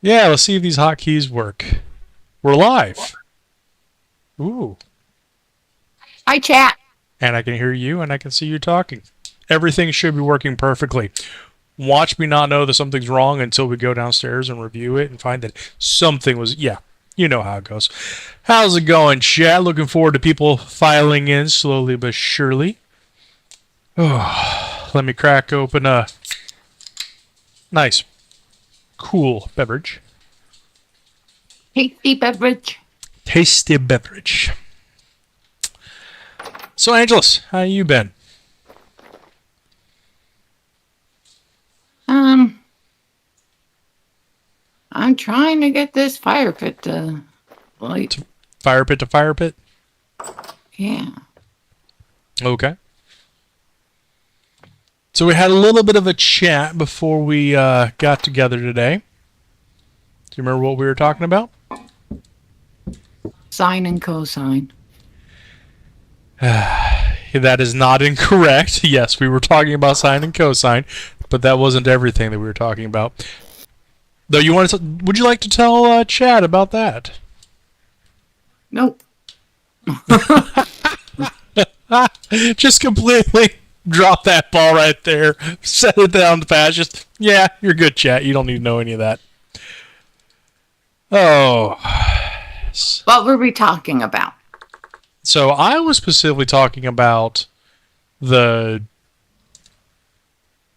Yeah, let's see if these hotkeys work. We're live. Ooh. Hi, chat. And I can hear you and I can see you talking. Everything should be working perfectly. Watch me not know that something's wrong until we go downstairs and review it and find that something was. Yeah, you know how it goes. How's it going, chat? Looking forward to people filing in slowly but surely. Oh, let me crack open a nice, cool beverage. Tasty beverage. Tasty beverage. So, Angelus, how you been? Um, I'm trying to get this fire pit to light. Fire pit to fire pit? Yeah. Okay. So we had a little bit of a chat before we got together today. Do you remember what we were talking about? Sine and cosine. That is not incorrect. Yes, we were talking about sine and cosine, but that wasn't everything that we were talking about. Though you want to, would you like to tell Chad about that? Nope. Just completely drop that ball right there. Set it down to pass. Just yeah, you're good, chat. You don't need to know any of that. Oh, What were we talking about? so I was specifically talking about the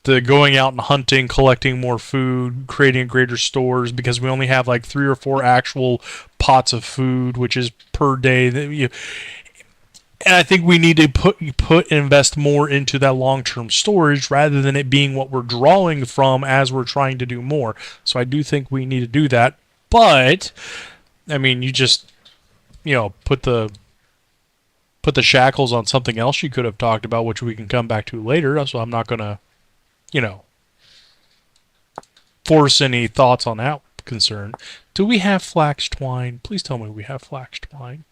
going out and hunting, collecting more food, creating greater stores because we only have like 3 or 4 actual pots of food, which is per day. And I think we need to put invest more into that long term storage rather than it being what we're drawing from as we're trying to do more. So I do think we need to do that. But I mean, you just put the shackles on something else you could have talked about, which we can come back to later. So I'm not gonna you know force any thoughts on that concern. Do we have flax twine? Please tell me we have flax twine.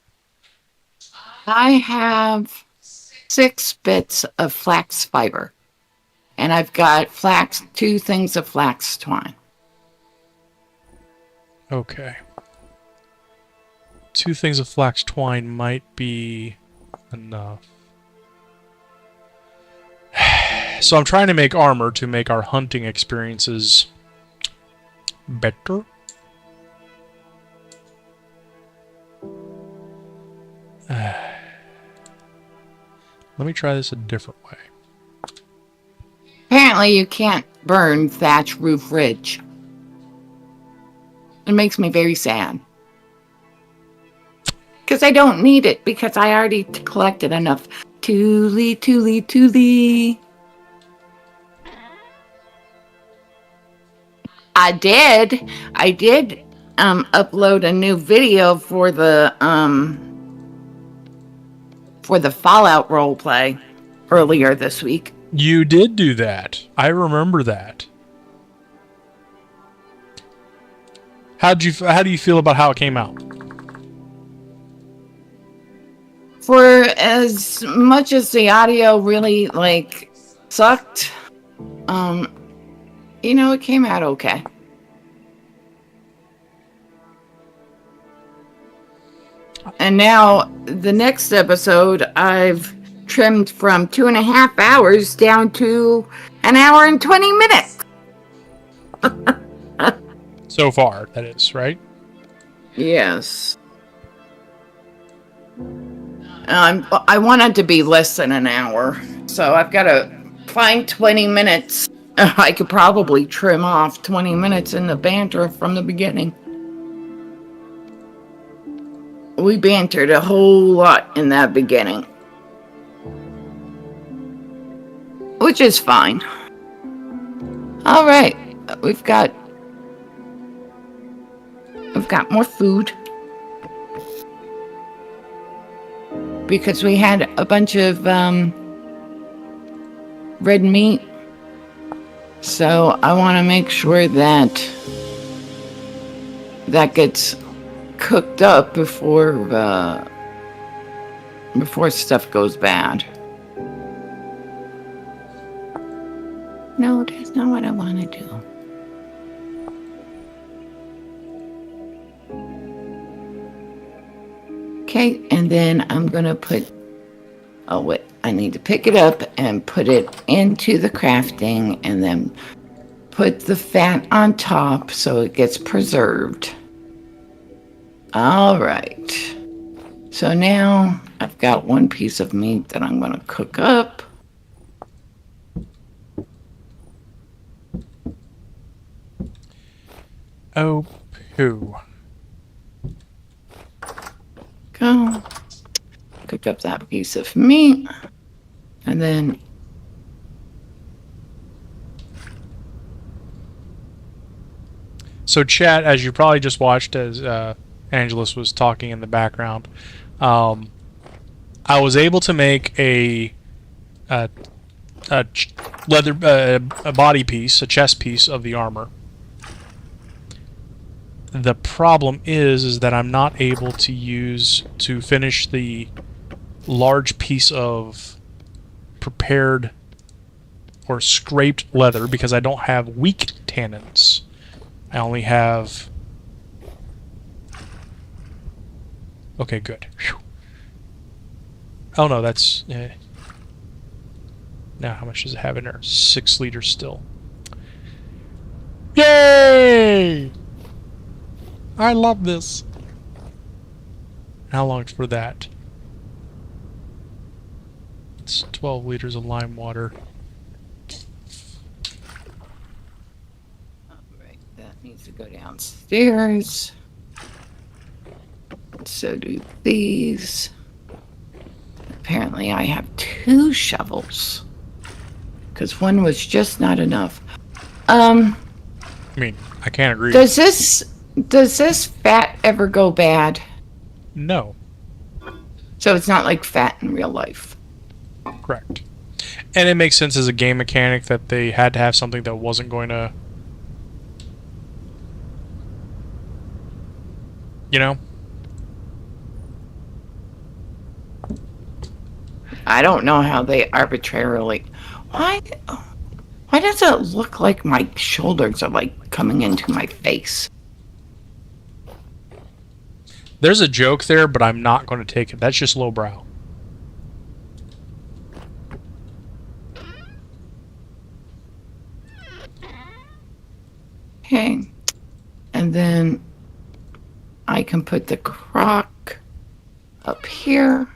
I have 6 bits of flax fiber, and I've got 2 things of flax twine. Okay. 2 things of flax twine might be enough. So I'm trying to make armor to make our hunting experiences better. Let me try this a different way. Apparently, you can't burn thatch roof ridge. It makes me very sad. Because I don't need it, because I already collected enough. Tooly. I did upload a new video for the Fallout roleplay earlier this week. You did do that. I remember that. How do you feel about how it came out? For as much as the audio really sucked, it came out okay. And now the next episode I've trimmed from 2.5 hours down to 1 hour and 20 minutes. So far, that is, right? Yes. I want it to be less than 1 hour, so I've got to find 20 minutes. I could probably trim off 20 minutes in the banter from the beginning. We bantered a whole lot in that beginning, which is fine. All right, we've got more food because we had a bunch of red meat. So I want to make sure that gets cooked up before stuff goes bad. No, that's not what I want to do. Okay, and then I'm gonna put, oh wait, I need to pick it up and put it into the crafting and then put the fat on top so it gets preserved. All right. So now I've got one piece of meat that I'm gonna cook up. Oh, poo. Go. Cook up that piece of meat. And then So, chat, as you probably just watched as Angelus was talking in the background, I was able to make a leather a body piece, a chest piece of the armor. The problem is that I'm not able to finish the large piece of prepared or scraped leather because I don't have weak tannins. I only have... Okay, good. Whew. Oh no, that's... Now, how much does it have in there? 6 liters still. Yay! I love this. How long for that? It's 12 liters of lime water. Alright, that needs to go downstairs. So do these. Apparently I have 2 shovels. Because one was just not enough. I mean, I can't agree. Does this fat ever go bad? No. So it's not like fat in real life. Correct. And it makes sense as a game mechanic that they had to have something that wasn't going to... You know? I don't know how they arbitrarily... Why does it look like my shoulders are like coming into my face? There's a joke there, but I'm not going to take it. That's just lowbrow. Okay. And then I can put the crock up here.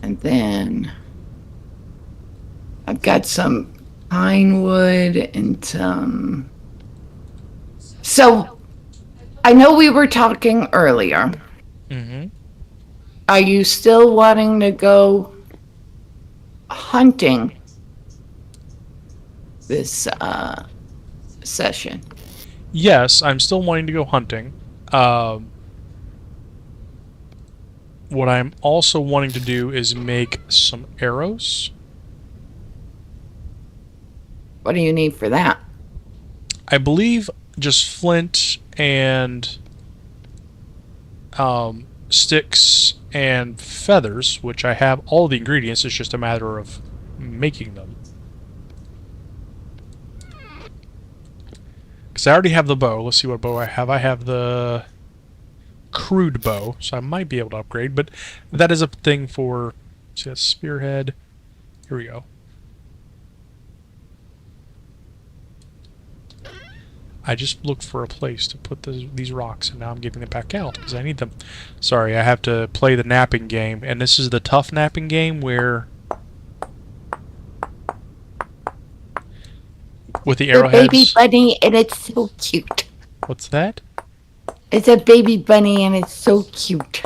And then I've got some pine wood and some... So I know we were talking earlier. Mm-hmm. Are you still wanting to go hunting this session? Yes, I'm still wanting to go hunting. What I'm also wanting to do is make some arrows. What do you need for that? I believe just flint and sticks and feathers, which I have all the ingredients. It's just a matter of making them. Because I already have the bow. Let's see what bow I have. I have the crude bow, so I might be able to upgrade, but that is a thing for... See, that's spearhead. Here we go. I just looked for a place to put these rocks, and now I'm getting them back out because I need them. Sorry, I have to play the napping game, and this is the tough napping game where... With the arrowheads... The baby bunny, and it's so cute. What's that? It's a baby bunny, and it's so cute.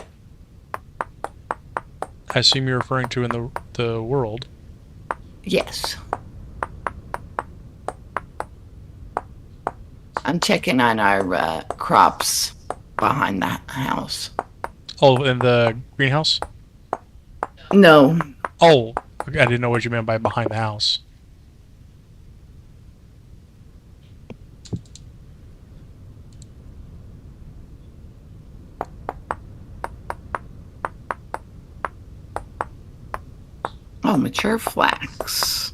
I assume you're referring to in the world. Yes. I'm checking on our crops behind the house. Oh, in the greenhouse? No. Oh, I didn't know what you meant by behind the house. Oh, mature flax.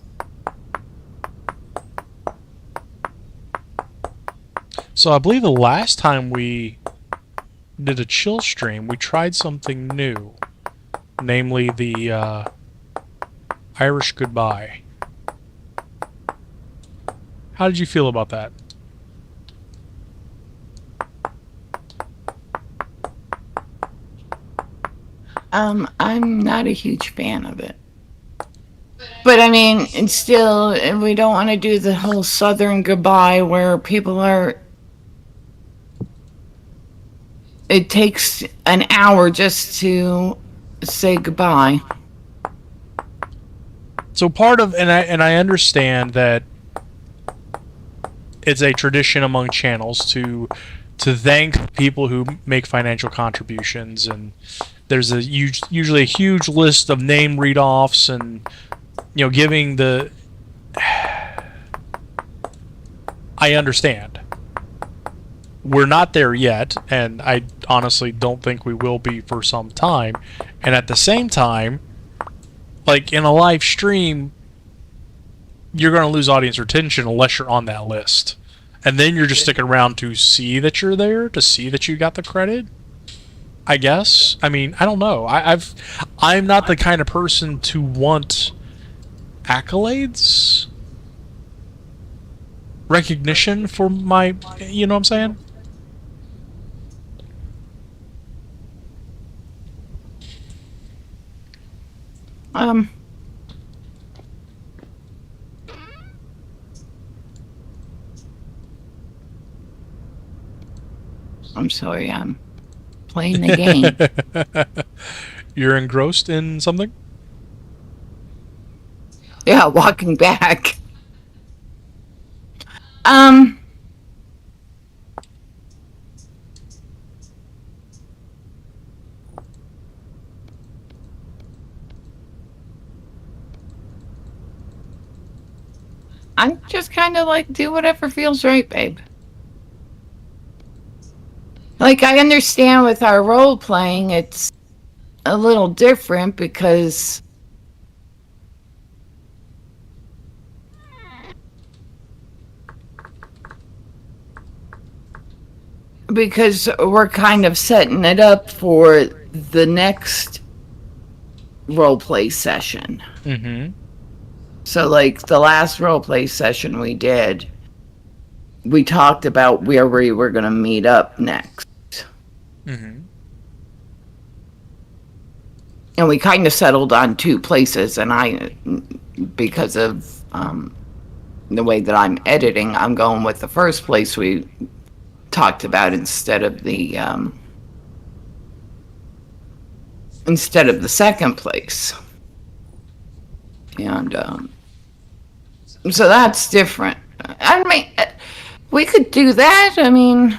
So I believe the last time we did a chill stream, we tried something new, namely the Irish Goodbye. How did you feel about that? I'm not a huge fan of it. But I mean, it's still, we don't want to do the whole Southern goodbye where people are. It takes an hour just to say goodbye. So part of, and I understand that it's a tradition among channels to thank people who make financial contributions, and there's usually a huge list of name read-offs, and giving the. I understand. We're not there yet, and I honestly don't think we will be for some time. And at the same time, like in a live stream, you're going to lose audience retention unless you're on that list. And then you're just sticking around to see that you're there, to see that you got the credit. I guess. I mean, I don't know. I'm not the kind of person to want accolades, recognition for my, you know what I'm saying? I'm sorry, I'm playing the game. You're engrossed in something? Yeah, walking back. I'm just kind of like, do whatever feels right, babe. Like, I understand with our role playing, it's a little different because we're kind of setting it up for the next role play session. Mm-hmm. So, like, the last role play session we did, we talked about where we were going to meet up next. Mm-hmm. And we kind of settled on two places, and because of the way that I'm editing, I'm going with the first place we talked about instead of the second place. And so that's different. I mean, we could do that. I mean,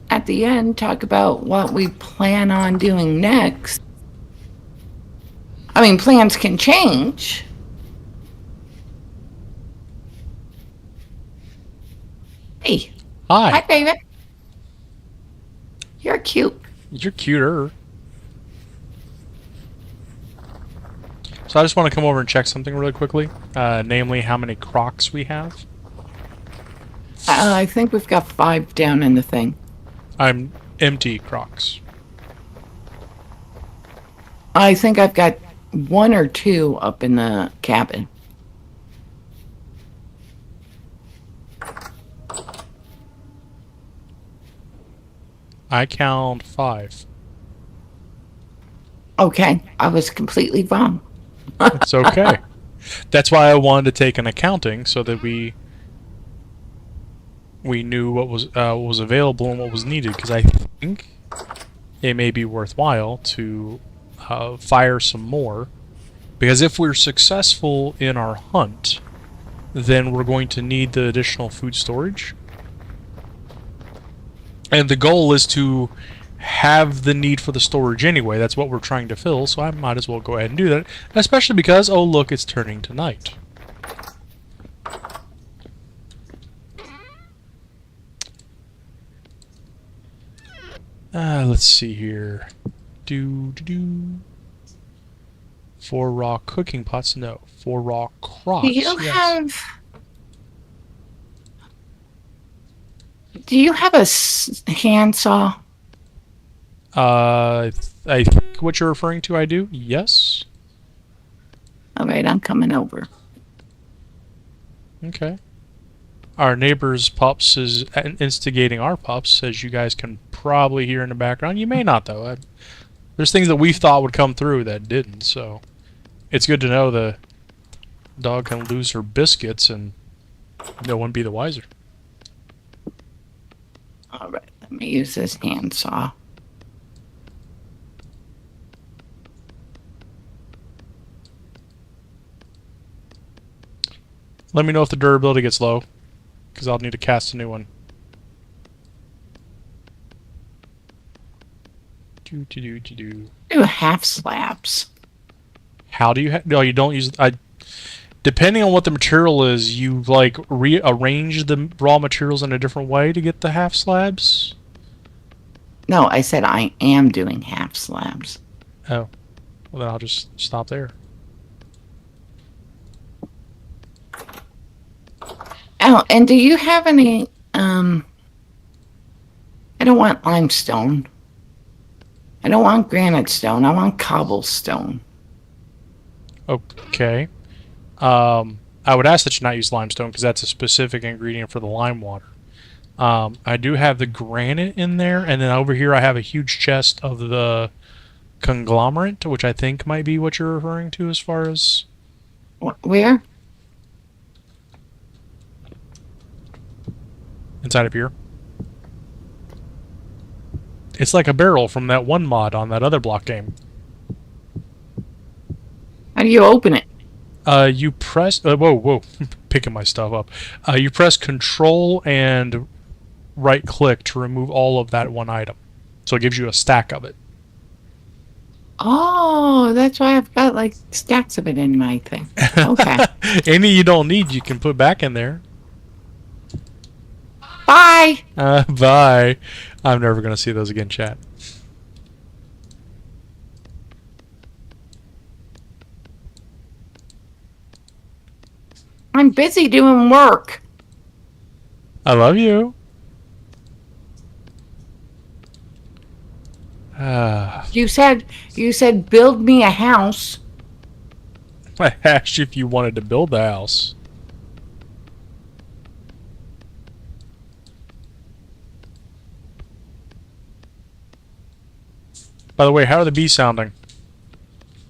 at the end, talk about what we plan on doing next. I mean, plans can change. Hey. Hi. Hi, David. You're cute. You're cuter. So I just want to come over and check something really quickly. Namely, how many crocs we have. I think we've got 5 down in the thing. I'm empty crocs. I think I've got 1 or 2 up in the cabin. I count 5. Okay, I was completely wrong. It's okay. That's why I wanted to take an accounting so that we knew what was available and what was needed, because I think it may be worthwhile to fire some more, because if we're successful in our hunt, then we're going to need the additional food storage, and the goal is to have the need for the storage anyway. That's what we're trying to fill, so I might as well go ahead and do that, especially because, oh look, it's turning to night. Let's see here. Do. 4 raw cooking pots, no. 4 raw crocks, Do you yes. have? Do you have a handsaw? I think what you're referring to, I do. Yes. All right, I'm coming over. Okay. Our neighbor's pups is instigating our pups, as you guys can probably hear in the background. You may not, though. There's things that we thought would come through that didn't, so it's good to know the dog can lose her biscuits and no one be the wiser. All right, let me use this handsaw. Let me know if the durability gets low, because I'll need to cast a new one. Do half slabs. How do you? No, you don't use. Depending on what the material is, you like rearrange the raw materials in a different way to get the half slabs. No, I said I am doing half slabs. Oh, well then I'll just stop there. Oh, and do you have any? I don't want limestone. I don't want granite stone. I want cobblestone. Okay. I would ask that you not use limestone because that's a specific ingredient for the lime water. I do have the granite in there, and then over here I have a huge chest of the conglomerate, which I think might be what you're referring to as far as... Where? Inside of here. It's like a barrel from that one mod on that other block game. How do you open it? You press... whoa. Picking my stuff up. You press Control and right-click to remove all of that one item. So it gives you a stack of it. Oh, that's why I've got like stacks of it in my thing. Okay. Any you don't need, you can put back in there. Bye. Bye. I'm never going to see those again, chat. I'm busy doing work. I love you. You said build me a house. I asked you if you wanted to build the house. By the way, how are the bees sounding?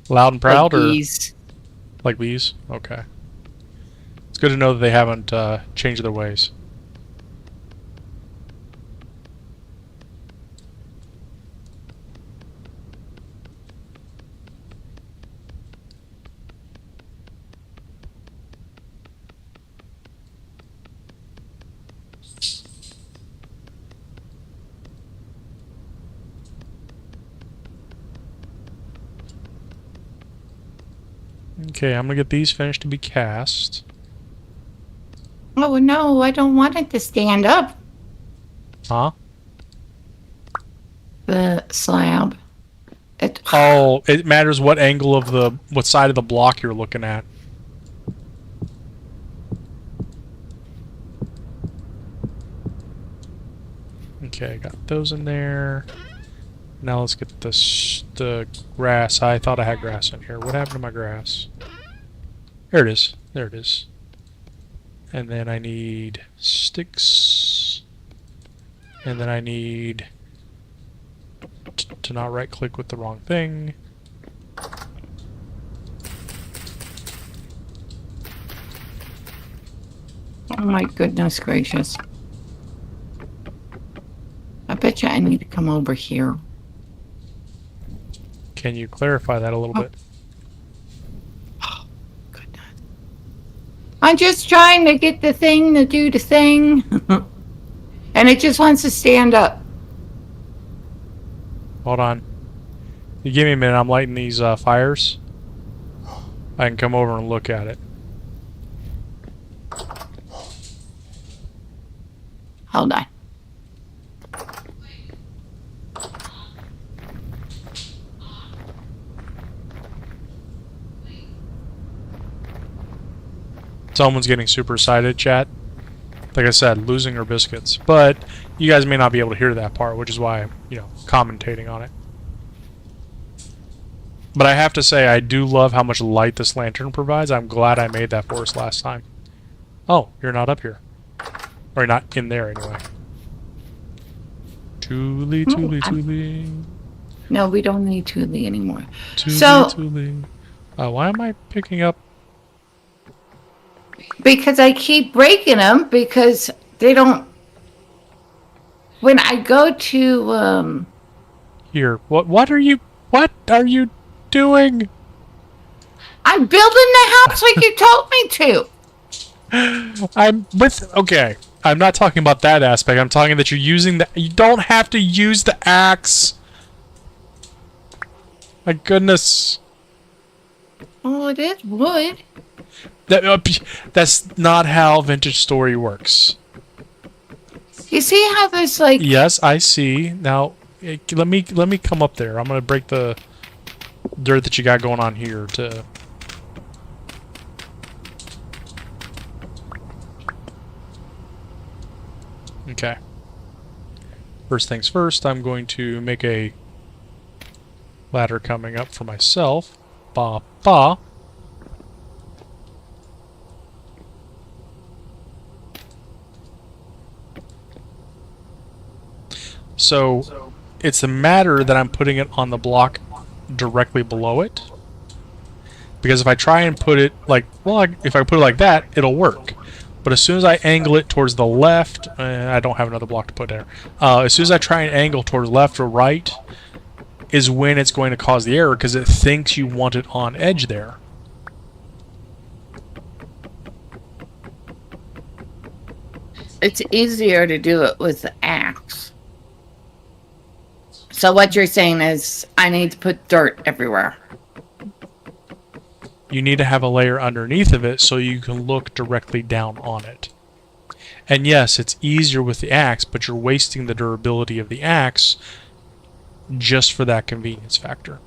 Loud and proud, Like bees. or like bees? Okay. It's good to know that they haven't changed their ways. Okay, I'm gonna get these finished to be cast. Oh no, I don't want it to stand up. Huh? The slab. Oh, it matters what angle of what side of the block you're looking at. Okay, got those in there. Now let's get the grass. I thought I had grass in here. What happened to my grass? There it is. There it is. And then I need sticks. And then I need to not right click with the wrong thing. Oh my goodness gracious. I bet you I need to come over here. Can you clarify that a little bit? Oh, goodness. I'm just trying to get the thing to do the thing. And it just wants to stand up. Hold on. You give me a minute. I'm lighting these fires. I can come over and look at it. Hold on. Someone's getting super excited, chat. Like I said, losing her biscuits. But you guys may not be able to hear that part, which is why I'm, commentating on it. But I have to say, I do love how much light this lantern provides. I'm glad I made that for us last time. Oh, you're not up here. Or not in there, anyway. Tooly. No, we don't need Thule anymore. Tooly. Why am I picking up? Because I keep breaking them because they don't. When I go to Here. What are you doing? I'm building the house like you told me to. Okay. I'm not talking about that aspect. I'm talking that you're using you don't have to use the axe. My goodness. Oh, it is wood. That's not how Vintage Story works. You see how there's like... Yes, I see. Now, let me come up there. I'm gonna break the dirt that you got going on here to... Okay. First things first, I'm going to make a ladder coming up for myself. Ba. So, it's a matter that I'm putting it on the block directly below it. Because if I try and put it like, if I put it like that, it'll work. But as soon as I angle it towards the left, I don't have another block to put there. As soon as I try and angle towards left or right, is when it's going to cause the error because it thinks you want it on edge there. It's easier to do it with the axe. So what you're saying is I need to put dirt everywhere. You need to have a layer underneath of it so you can look directly down on it. And yes, it's easier with the axe, but you're wasting the durability of the axe just for that convenience factor.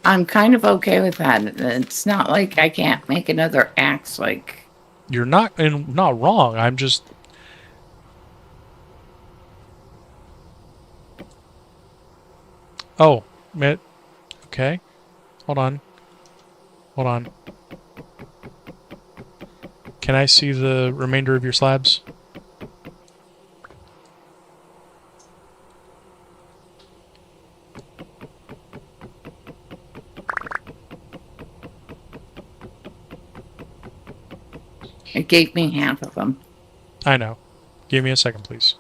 I'm kind of okay with that. It's not like I can't make another axe like... You're not wrong. I'm just... Oh, okay. Hold on. Can I see the remainder of your slabs? It gave me half of them. I know. Give me a second, please.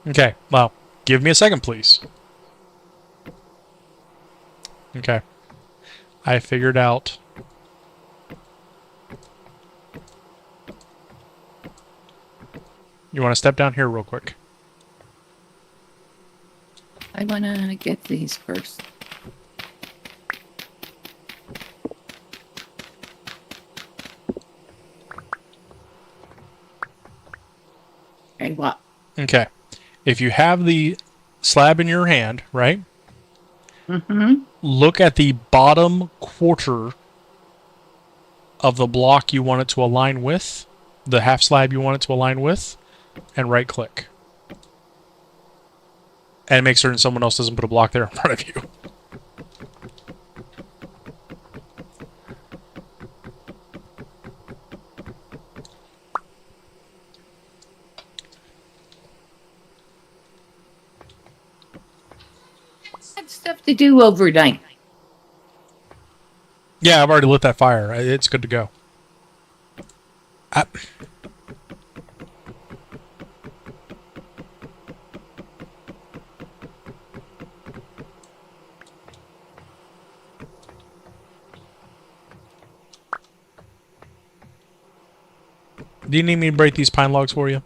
Okay, well, give me a second, please. Okay. I figured out... You want to step down here real quick? I want to get these first. Okay, what? Okay. If you have the slab in your hand, right? Mm-hmm. Look at the bottom quarter of the block you want it to align with, the half slab you want it to align with, and right click. And make certain someone else doesn't put a block there in front of you. Had stuff to do overnight. Yeah, I've already lit that fire. It's good to go. Do you need me to break these pine logs for you?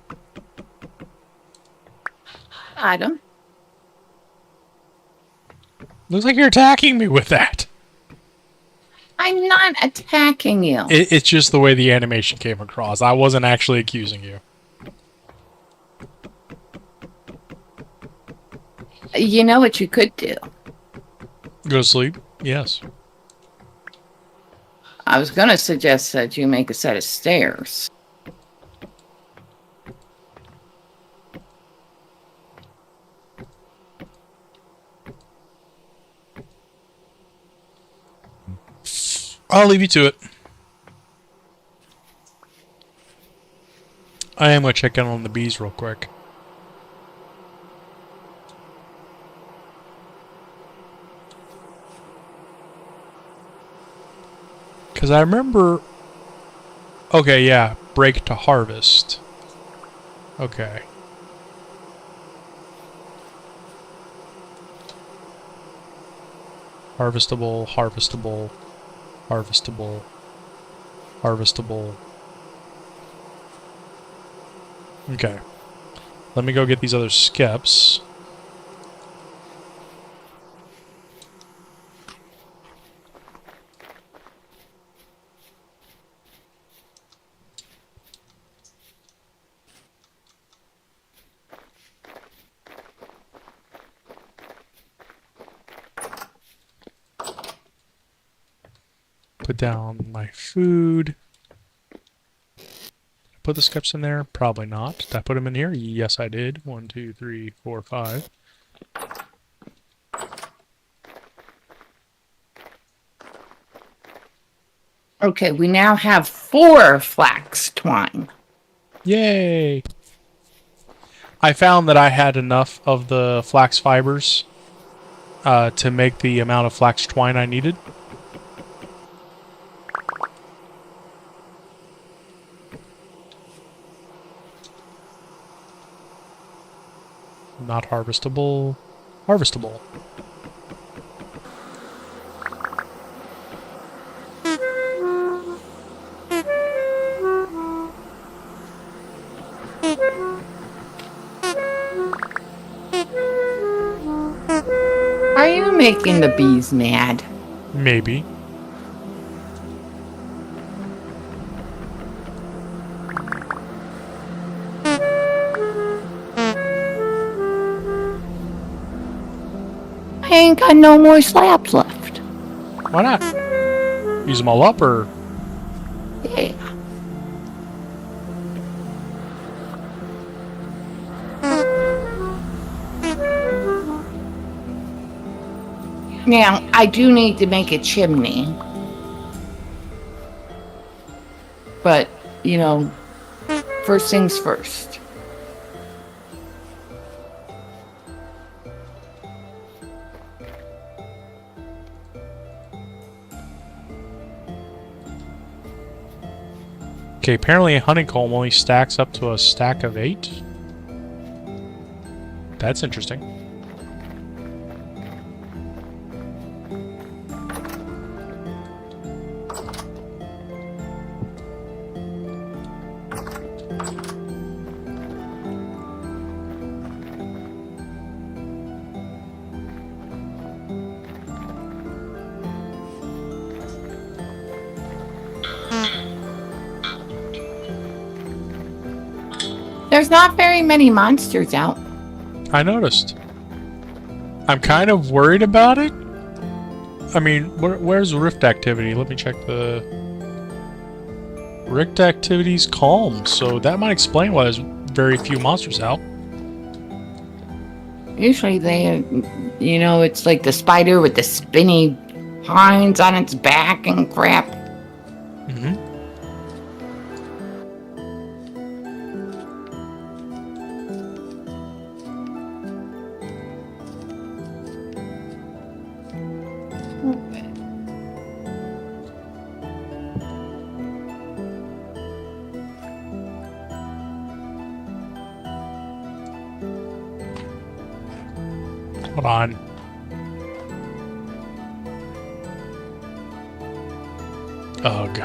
Adam. Looks like you're attacking me with that. I'm not attacking you. It's just the way the animation came across. I wasn't actually accusing you. You know what you could do? Go to sleep? Yes. I was going to suggest that you make a set of stairs. I'll leave you to it. I am going to check in on the bees real quick. Because I remember... Okay, yeah. Break to harvest. Okay. Harvestable, harvestable, harvestable, harvestable. Okay. Let me go get these other skips. Put down my food. Put the skips in there? Probably not. Did I put them in here? Yes, I did. 1, 2, 3, 4, 5. Okay, we now have 4 flax twine. Yay! I found that I had enough of the flax fibers to make the amount of flax twine I needed. Not harvestable. Harvestable. Are you making the bees mad? Maybe. I ain't got no more slabs left. Why not? Use them all up, or... Yeah. Now, I do need to make a chimney. But, you know, first things first. Okay, apparently a honeycomb only stacks up to a stack of 8. That's interesting. There's not very many monsters out. I noticed. I'm kind of worried about it. I mean, where's Rift activity? Let me check the... Rift activity's calm, so that might explain why there's very few monsters out. Usually they, you know, it's like the spider with the spinny pines on its back and crap. Mm-hmm. Hold on. Ugh.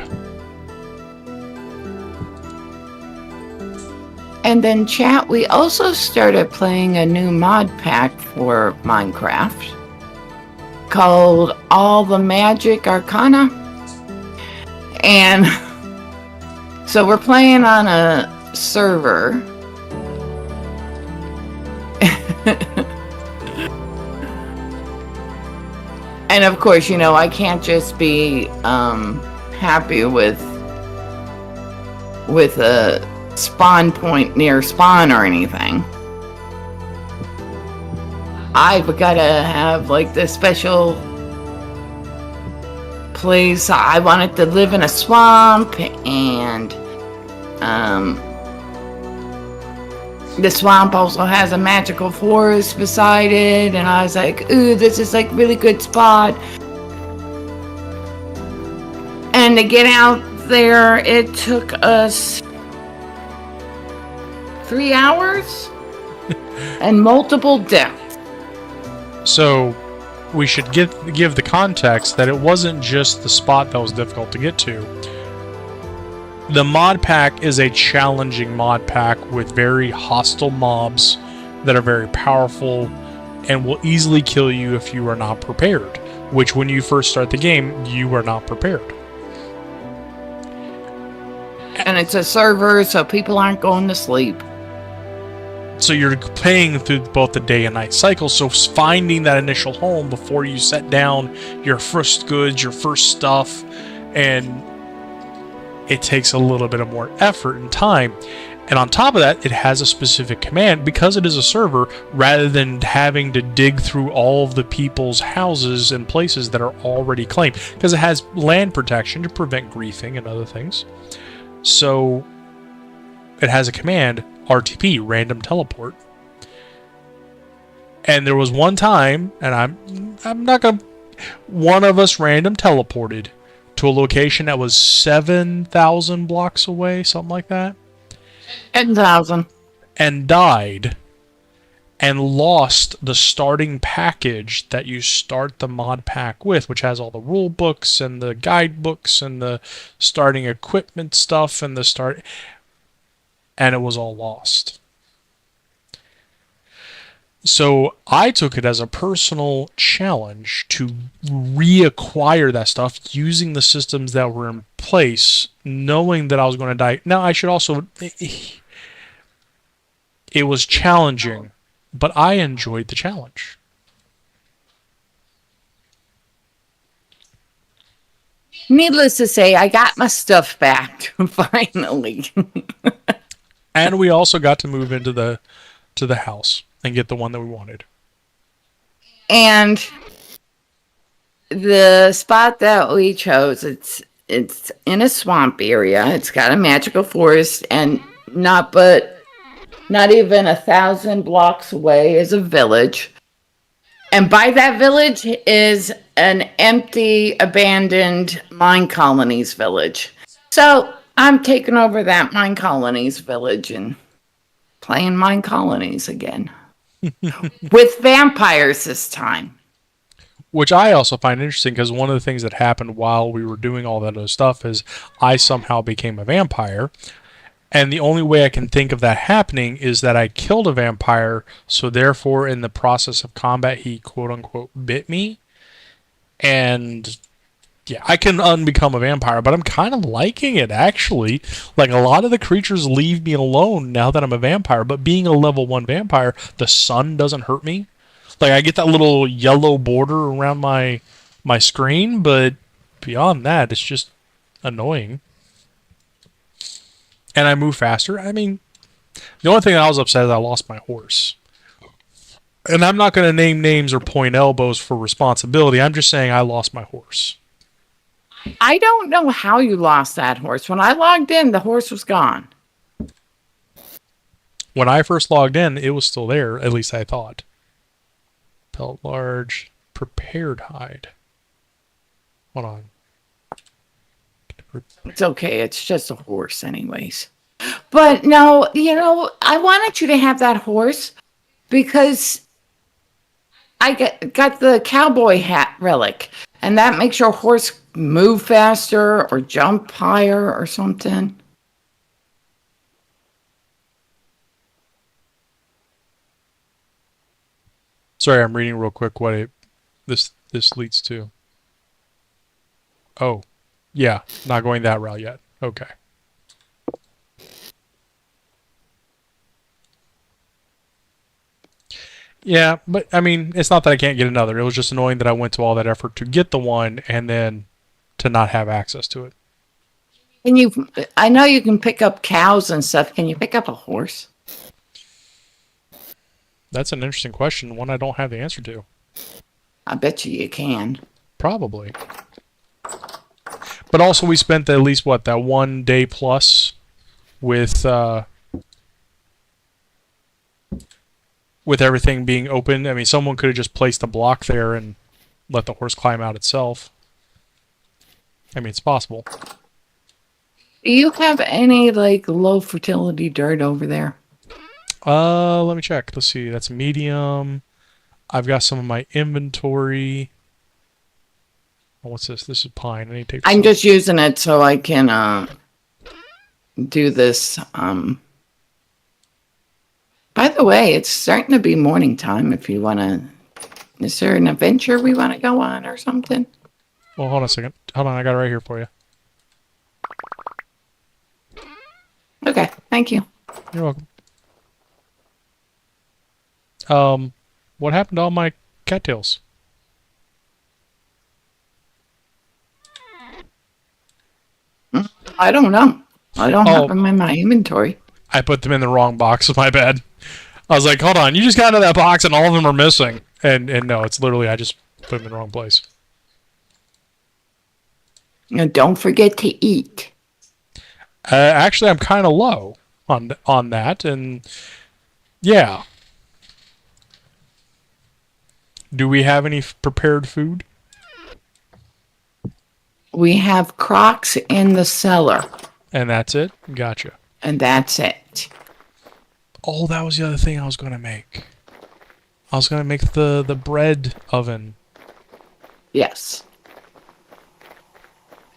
And then chat, we also started playing a new mod pack for Minecraft called All the Magic Arcana. And so we're playing on a server. And of course, you know, I can't just be happy with a spawn point near spawn or anything. I've got to have like this special place. I wanted to live in a swamp, and the swamp also has a magical forest beside it, and I was like, ooh, this is like really good spot. And to get out there, it took us 3 hours and multiple deaths. So we should give the context that it wasn't just the spot that was difficult to get to. The mod pack is a challenging mod pack with very hostile mobs that are very powerful and will easily kill you if you are not prepared, which when you first start the game, you are not prepared. And it's a server, so people aren't going to sleep. So you're playing through both the day and night cycle, so finding that initial home before you set down your first goods, your first stuff, and it takes a little bit of more effort and time. And on top of that, it has a specific command because it is a server, rather than having to dig through all of the people's houses and places that are already claimed, because it has land protection to prevent griefing and other things. So it has a command, RTP, random teleport. And there was one time, and I'm not gonna, one of us random teleported to a location that was 7,000 blocks away, something like that. 10,000. And died and lost the starting package that you start the mod pack with, which has all the rule books and the guidebooks and the starting equipment stuff and the start, and it was all lost. So I took it as a personal challenge to reacquire that stuff using the systems that were in place, knowing that I was going to die. Now, I should also, it was challenging, but I enjoyed the challenge. Needless to say, I got my stuff back finally. And we also got to move into the house and get the one that we wanted. And the spot that we chose, it's in a swamp area. It's got a magical forest, and not even 1,000 blocks away is a village. And by that village is an empty, abandoned mine colonies village. So I'm taking over that mine colonies village and playing mine colonies again. With vampires this time. Which I also find interesting, because one of the things that happened while we were doing all that other stuff is I somehow became a vampire. And the only way I can think of that happening is that I killed a vampire, so therefore in the process of combat he quote-unquote bit me. And yeah, I can unbecome a vampire, but I'm kind of liking it, actually. Like, a lot of the creatures leave me alone now that I'm a vampire, but being a level 1 vampire, the sun doesn't hurt me. Like, I get that little yellow border around my screen, but beyond that, it's just annoying. And I move faster. I mean, the only thing I was upset is I lost my horse. And I'm not going to name names or point elbows for responsibility. I'm just saying I lost my horse. I don't know how you lost that horse. When I logged in, the horse was gone. When I first logged in, it was still there. At least I thought. Pelt large. Prepared hide. Hold on. It's okay. It's just a horse anyways. But no, you know, I wanted you to have that horse because I got the cowboy hat relic. And that makes your horse move faster or jump higher or something. Sorry, I'm reading real quick what this leads to. Oh, yeah, not going that route yet. Okay. Yeah, but I mean, it's not that I can't get another. It was just annoying that I went to all that effort to get the one and then to not have access to it. Can you? I know you can pick up cows and stuff. Can you pick up a horse? That's an interesting question, one I don't have the answer to. I bet you can. Probably. But also, we spent at least what, that 1 day plus with with everything being open. I mean, someone could have just placed a block there and let the horse climb out itself. I mean, it's possible. Do you have any like low fertility dirt over there? Let me check. Let's see. That's medium. I've got some of my inventory. Oh, what's this? This is pine. I need to take this I'm off. just using it so I can do this. By the way, it's starting to be morning time. If you want to, is there an adventure we want to go on or something? Well, hold on a second. Hold on, I got it right here for you. Okay, thank you. You're welcome. What happened to all my cattails? I don't know. I don't have Oh, them in my inventory. I put them in the wrong box. My bad. I was like, hold on, you just got into that box and all of them are missing. And no, it's literally I just put them in the wrong place. And don't forget to eat. Actually, I'm kind of low on that, and yeah. Do we have any prepared food? We have Crocs in the cellar, And that's it? Gotcha. and that's it. Oh, that was the other thing I was going to make. I was going to make the bread oven. Yes.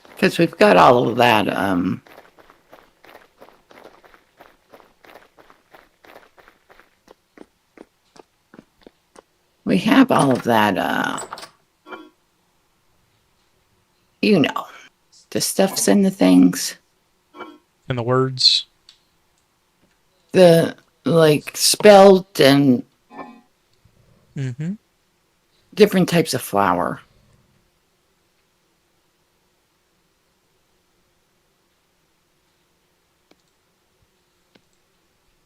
Because we've got all of that. We have all of that. You know, the stuff's in the things. And the words. The like spelt and Mm-hmm. different types of flour.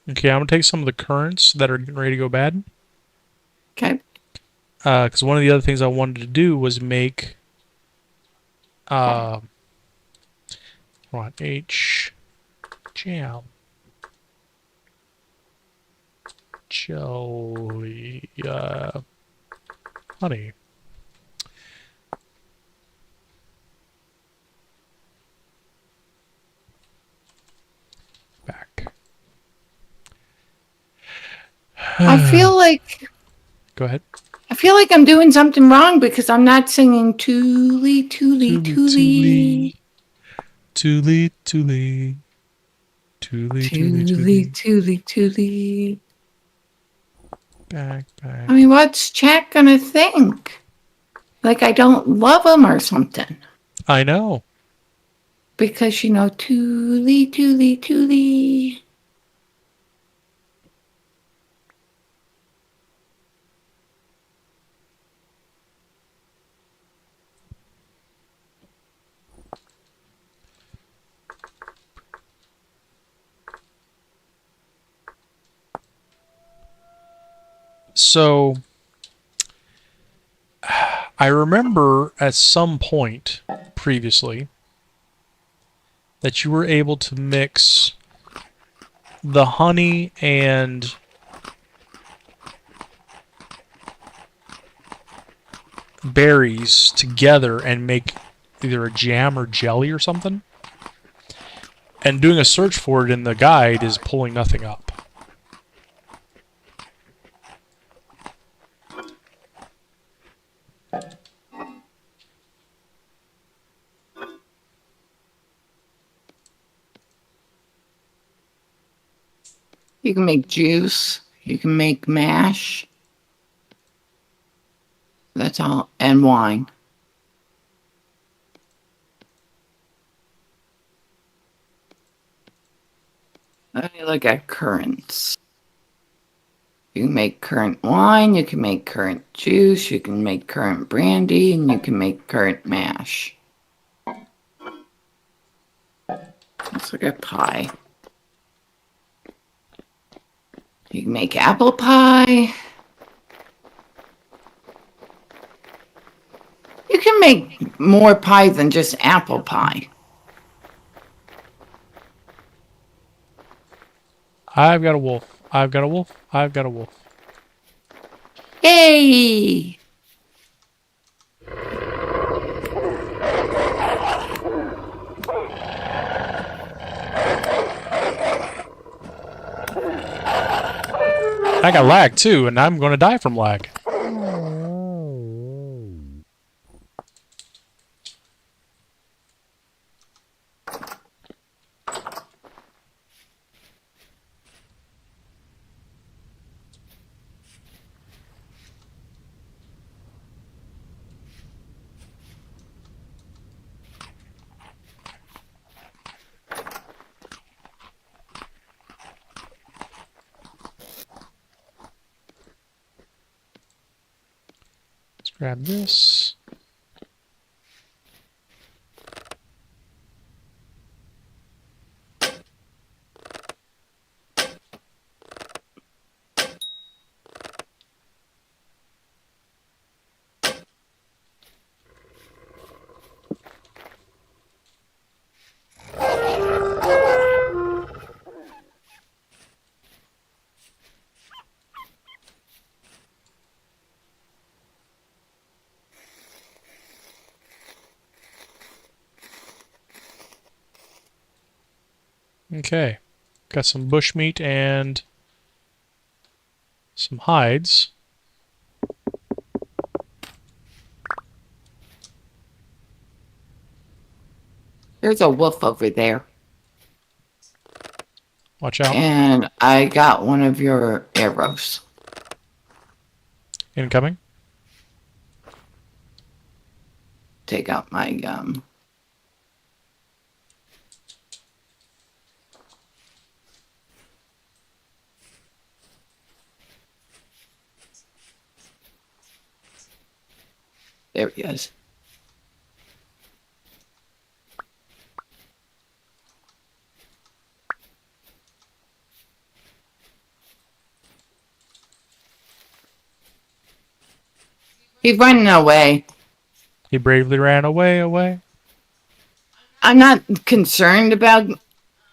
Okay, I'm going to take some of the currants that are getting ready to go bad. Okay. Because one of the other things I wanted to do was make hold on, H jam jelly honey. Back. I feel like Go ahead. I'm doing something wrong because I'm not singing Tooly Tooly Tooly. Tooly, tooly. Tooly, tooly, Tooly tooly. Tooly Tooly. Back. I mean, what's Jack gonna think? Like I don't love him or something. I know. Because, you know, Tooly Tooly Tooly. So, I remember at some point previously that you were able to mix the honey and berries together and make either a jam or jelly or something. And doing a search for it in the guide is pulling nothing up. You can make juice. You can make mash. That's all. And wine. Let me look at currants. You can make currant wine, you can make currant juice, you can make currant brandy, and you can make currant mash. Let's look at pie. You can make apple pie. You can make more pie than just apple pie. I've got a wolf. I've got a wolf. I've got a wolf. Yay! I got lag too, and I'm going to die from lag. Let's grab this. Okay. Got some bushmeat and some hides. There's a wolf over there. Watch out. And I got one of your arrows. Incoming. Take out my There he is. He's running away. He bravely ran away. I'm not concerned about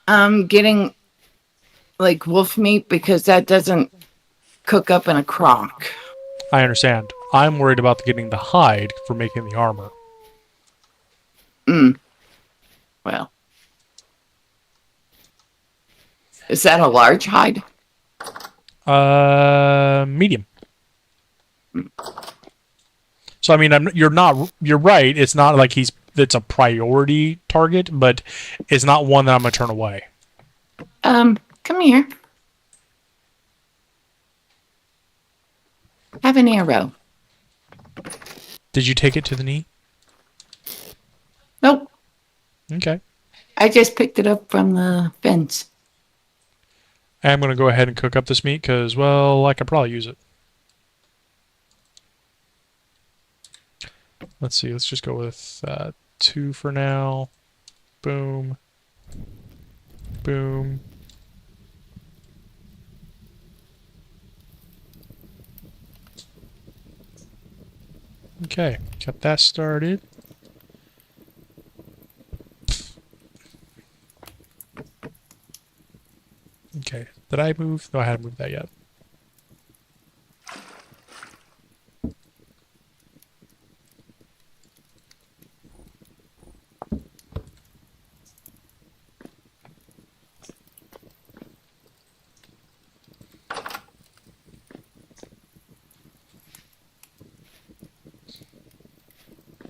getting like wolf meat because that doesn't cook up in a crock. I understand. I'm worried about getting the hide for making the armor. Well. Is that a large hide? Medium. So I mean, you're right. It's not like it's a priority target, but it's not one that I'm gonna turn away. Come here. Have an arrow. Did you take it to the knee? Nope. Okay. I just picked it up from the fence. I'm gonna go ahead and cook up this meat because, well, I could probably use it. Let's see. Let's just go with 2 for now. Boom. Boom. Okay, got that started. Okay, did I move? No, I hadn't moved that yet.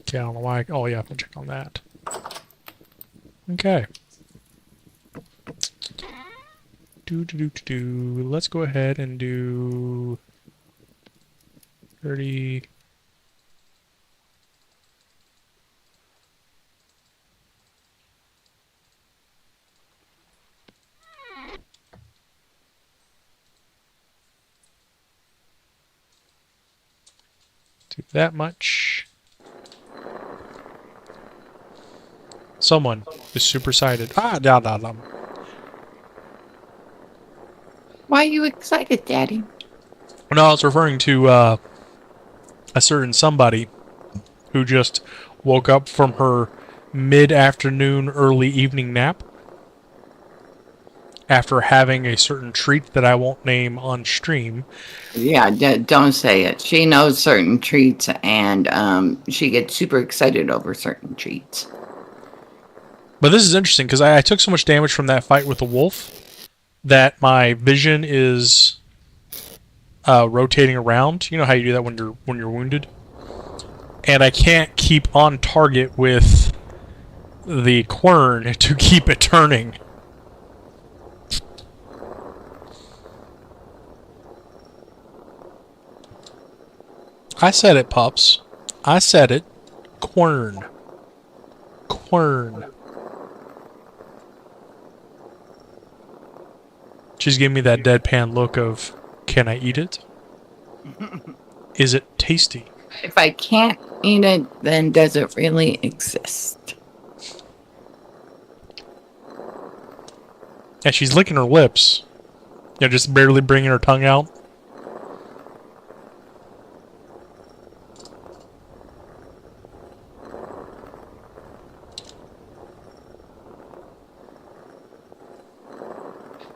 Okay, I don't know why. Oh, yeah, I can check on that. Okay. Let's go ahead and do 30. Do that much. Someone is super excited. Ah, da da da. Why are you excited, Daddy? No, I was referring to a certain somebody who just woke up from her mid-afternoon, early evening nap after having a certain treat that I won't name on stream. Yeah, don't say it. She knows certain treats, and she gets super excited over certain treats. But this is interesting because I took so much damage from that fight with the wolf that my vision is rotating around. You know how you do that when you're wounded, and I can't keep on target with the quern to keep it turning. I said it, pups. I said it. Quern. Quern. She's giving me that deadpan look of, can I eat it? Is it tasty? If I can't eat it, then does it really exist? And she's licking her lips. You know, just barely bringing her tongue out.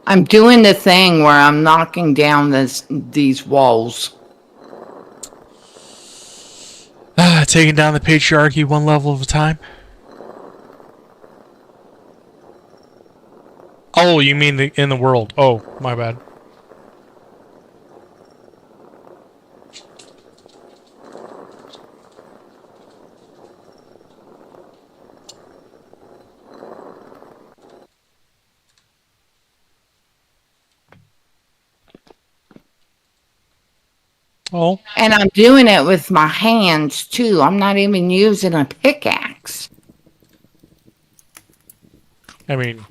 I'm doing the thing where I'm knocking down these walls. Taking down the patriarchy one level at a time. Oh, you mean in the world. Oh, my bad. Oh. And I'm doing it with my hands, too. I'm not even using a pickaxe. I mean,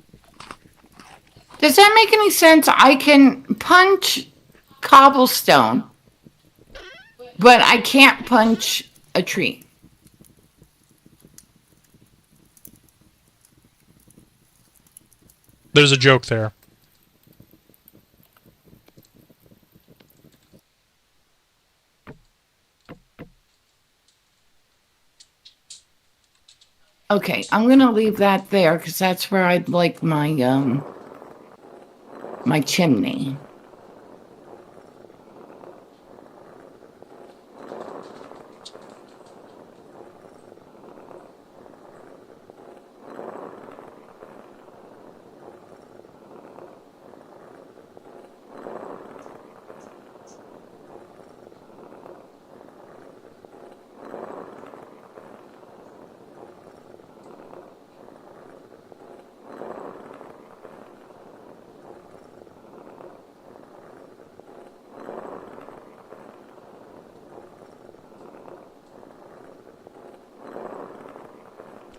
Does that make any sense? I can punch cobblestone, but I can't punch a tree. there's a joke there. Okay, I'm gonna leave that there because that's where I'd like my my chimney.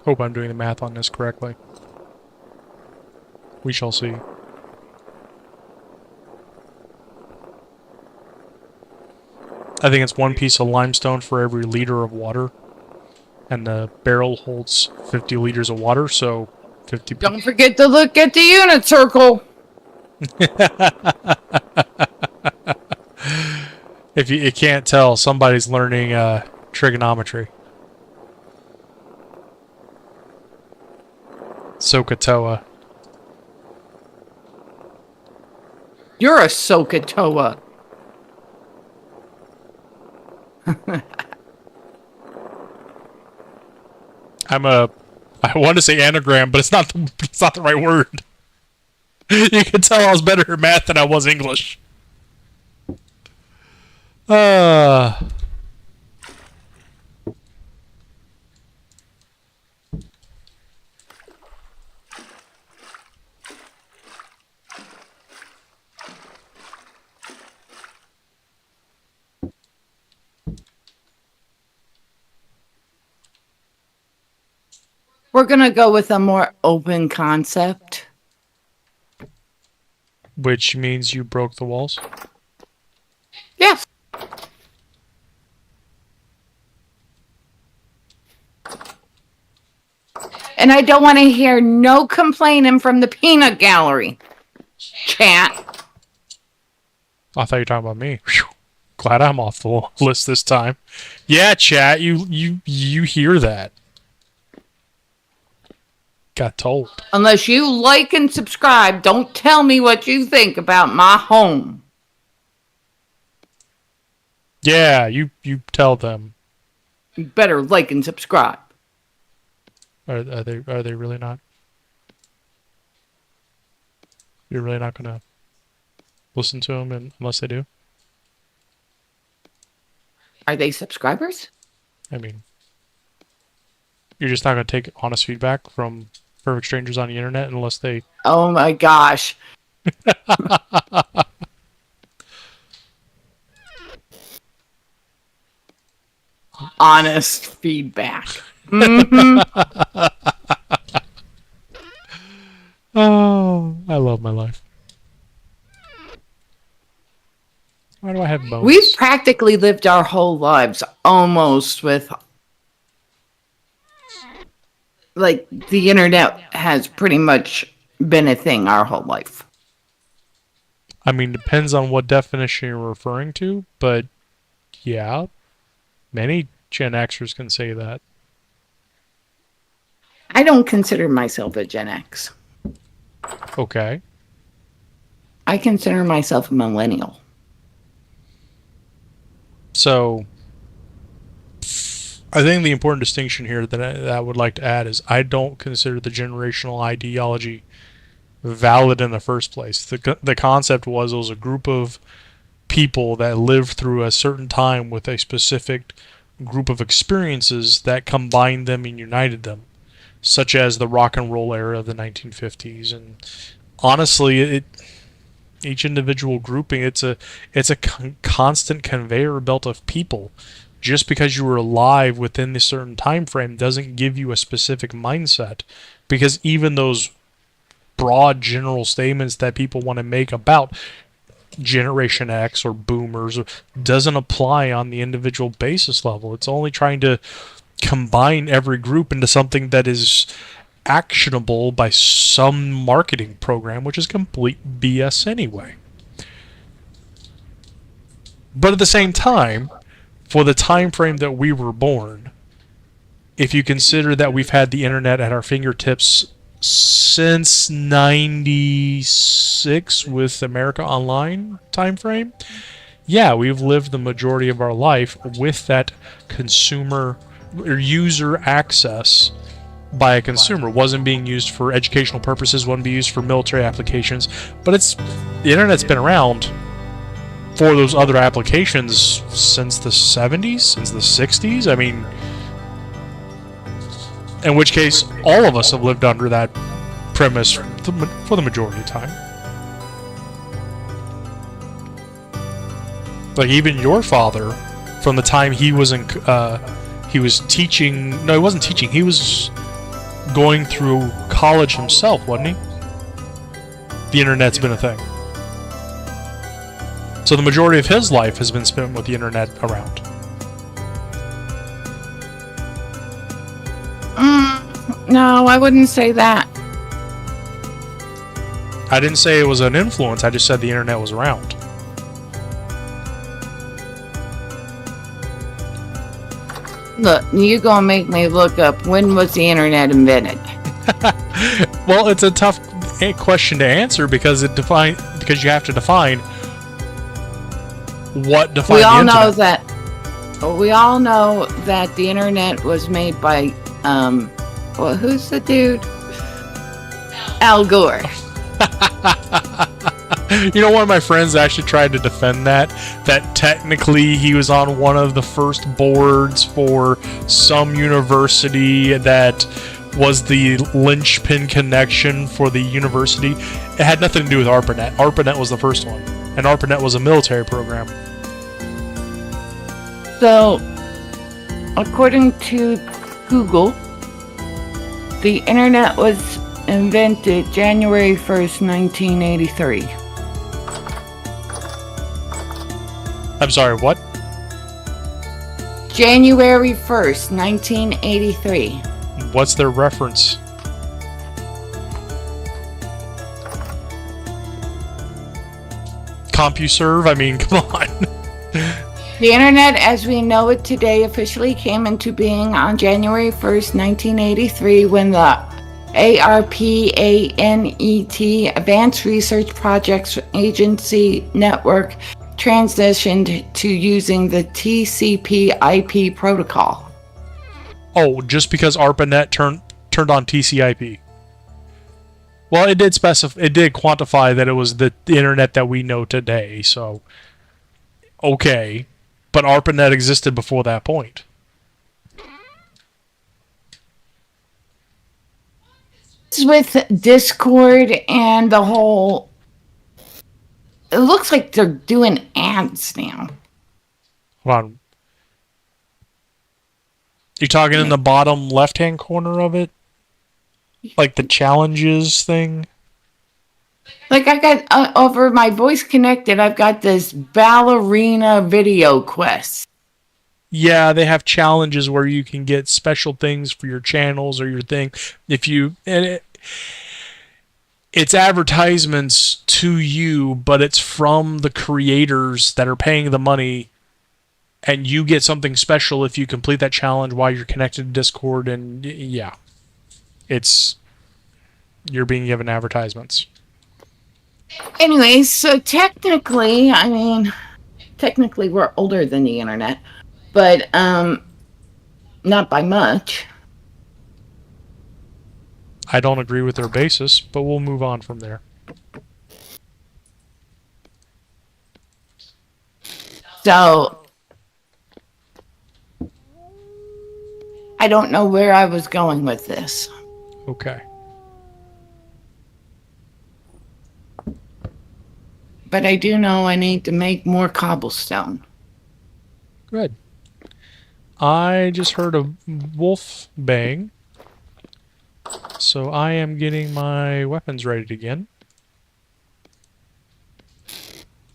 Hope I'm doing the math on this correctly. We shall see. I think it's 1 piece of limestone for every liter of water. And the barrel holds 50 liters of water, so 50... Don't forget to look at the unit circle. If you can't tell, somebody's learning trigonometry. SOHCAHTOA. You're a SOHCAHTOA. I want to say anagram, but it's not the right word. You can tell I was better at math than I was English. We're gonna go with a more open concept. Which means you broke the walls? Yes. And I don't want to hear no complaining from the peanut gallery. Chat. I thought you were talking about me. Whew. Glad I'm off the list this time. Yeah, chat, you hear that. Got told. Unless you like and subscribe, don't tell me what you think about my home. Yeah, you tell them. You better like and subscribe. Are they really not? You're really not gonna listen to them unless they do? Are they subscribers? I mean, you're just not gonna take honest feedback from perfect strangers on the internet unless they... Oh my gosh. Honest feedback. Mm-hmm. Oh, I love my life. Why do I have bones? We've practically lived our whole lives almost with, like, the internet has pretty much been a thing our whole life. I mean, depends on what definition you're referring to, but yeah, many Gen Xers can say that. I don't consider myself a Gen X. Okay. I consider myself a millennial. So, I think the important distinction here that I would like to add is I don't consider the generational ideology valid in the first place. The concept was it was a group of people that lived through a certain time with a specific group of experiences that combined them and united them, such as the rock and roll era of the 1950s. And honestly, each individual grouping, it's a constant conveyor belt of people. Just because you were alive within a certain time frame doesn't give you a specific mindset, because even those broad general statements that people want to make about Generation X or boomers doesn't apply on the individual basis level. It's only trying to combine every group into something that is actionable by some marketing program, which is complete BS anyway. But at the same time, for the time frame that we were born, if you consider that we've had the internet at our fingertips since 96 with America Online time frame, yeah, we've lived the majority of our life with that consumer or user access by a consumer. Wasn't being used for educational purposes, wasn't being used for military applications, but the internet's been around for those other applications since the 70s, since the 60s. I mean, in which case all of us have lived under that premise for the majority of time. Like even your father, from the time he was he was teaching. No, he wasn't teaching. He was going through college himself, wasn't he? The internet's been a thing. So the majority of his life has been spent with the internet around. No, I wouldn't say that. I didn't say it was an influence. I just said the internet was around. Look, you gonna make me look up when was the internet invented? Well, it's a tough question to answer because you have to define what defines We all the know internet. that the internet was made by well, who's the dude? Al Gore. You know, one of my friends actually tried to defend that technically he was on one of the first boards for some university that was the linchpin connection for the university. It had nothing to do with ARPANET. ARPANET was the first one, and ARPANET was a military program. So, according to Google, the internet was invented January 1st, 1983. I'm sorry, what? January 1st, 1983. What's their reference? CompuServe. I mean, come on. The internet as we know it today officially came into being on January 1st, 1983, when the ARPANET, Advanced Research Projects Agency Network, transitioned to using the TCP/IP protocol. Oh, just because ARPANET turned on TCP/IP. Well, it did quantify that it was the internet that we know today. So, okay, but ARPANET existed before that point. With Discord and the whole, it looks like they're doing ads now. Hold on. You're talking in the bottom left-hand corner of it? Like the challenges thing? Like I got over my voice connected, I've got this ballerina video quest. Yeah, they have challenges where you can get special things for your channels or your thing. It's advertisements to you, but it's from the creators that are paying the money, and you get something special if you complete that challenge while you're connected to Discord. And yeah, you're being given advertisements. Anyways, so technically we're older than the internet, but not by much. I don't agree with their basis, but we'll move on from there. So I don't know where I was going with this. Okay. But I do know I need to make more cobblestone. Good. I just heard a wolf bang. So I am getting my weapons ready again.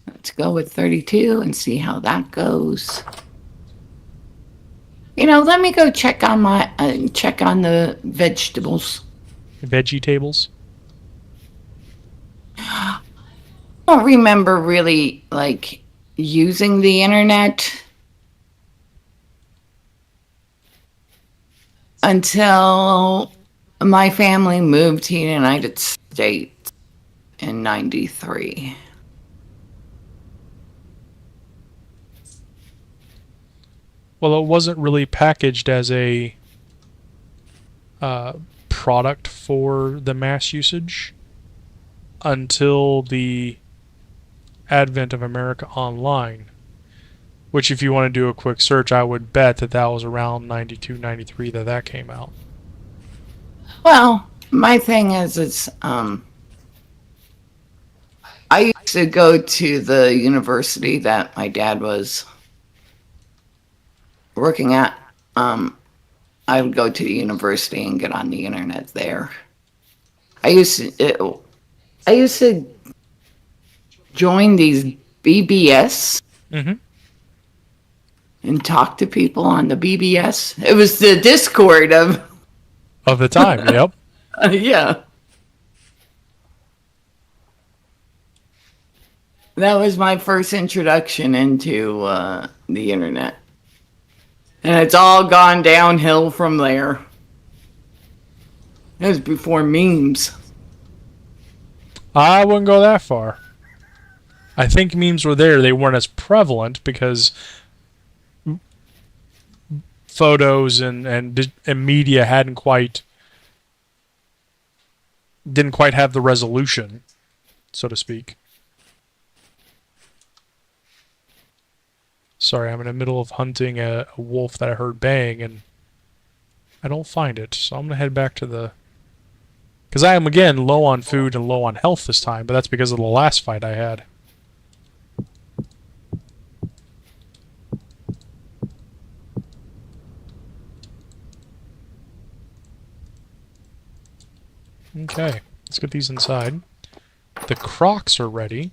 Let's go with 32 and see how that goes. Let me go check on the vegetables. Veggie tables. I don't remember really using the internet until my family moved to the United States in 93. Well, it wasn't really packaged as a product for the mass usage until the advent of America Online, which if you want to do a quick search, I would bet that was around 92, 93 that came out. Well, my thing is I used to go to the university that my dad was working at. I would go to the university and get on the internet there. I used to join these BBS and talk to people on the BBS. It was the Discord of the time. Yep. Yeah. That was my first introduction into the internet. And it's all gone downhill from there. It was before memes. I wouldn't go that far. I think memes were there. They weren't as prevalent because photos and media didn't quite have the resolution, so to speak. Sorry, I'm in the middle of hunting a wolf that I heard bang, and I don't find it. So I'm going to head back to the... Because I am, again, low on food and low on health this time, but that's because of the last fight I had. Okay, let's get these inside. The Crocs are ready.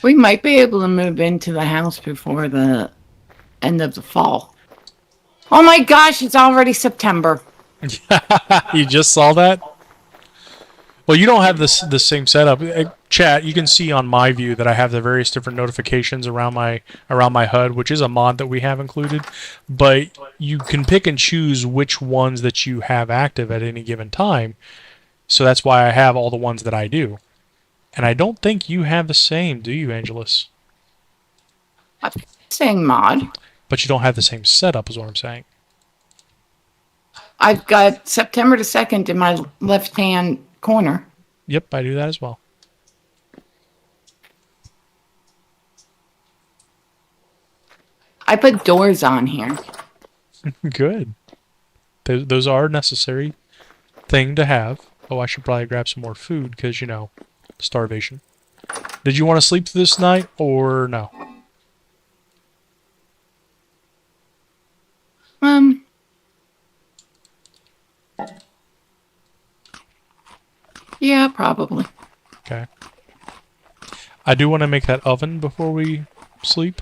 We might be able to move into the house before the end of the fall. Oh my gosh, it's already September. You just saw that? Well, you don't have the same setup. Chat, you can see on my view that I have the various different notifications around my HUD, which is a mod that we have included. But you can pick and choose which ones that you have active at any given time. So that's why I have all the ones that I do. And I don't think you have the same, do you, Angelus? I'm saying mod. But you don't have the same setup, is what I'm saying. I've got September the 2nd in my left-hand corner. Yep, I do that as well. I put doors on here. Good. Those are a necessary thing to have. Oh, I should probably grab some more food because, you know, starvation. Did you want to sleep this night or no? Yeah, probably. Okay. I do want to make that oven before we sleep.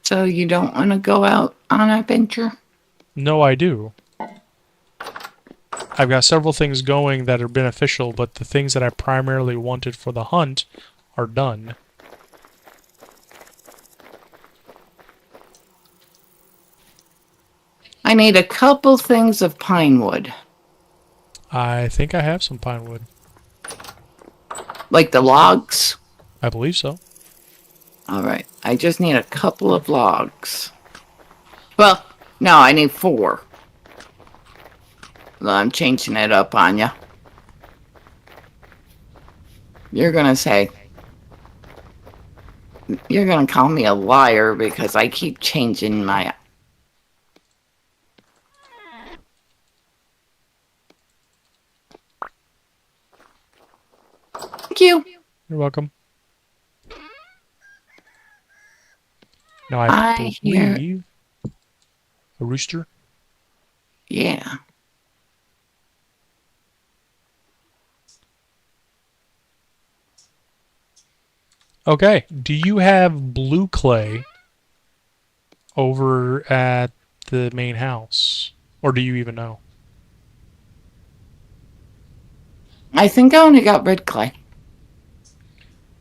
So you don't want to go out on a venture? No, I do. I've got several things going that are beneficial, but the things that I primarily wanted for the hunt are done. I need a couple things of pine wood. I think I have some pine wood. Like the logs? I believe so. All right. I just need a couple of logs. Well, no, I need 4. Well, I'm changing it up on you. You're going to say... You're going to call me a liar because I keep changing my... Thank you. You're welcome. Now I hear... believe a rooster. Yeah. Okay. Do you have blue clay over at the main house? Or do you even know? I think I only got red clay.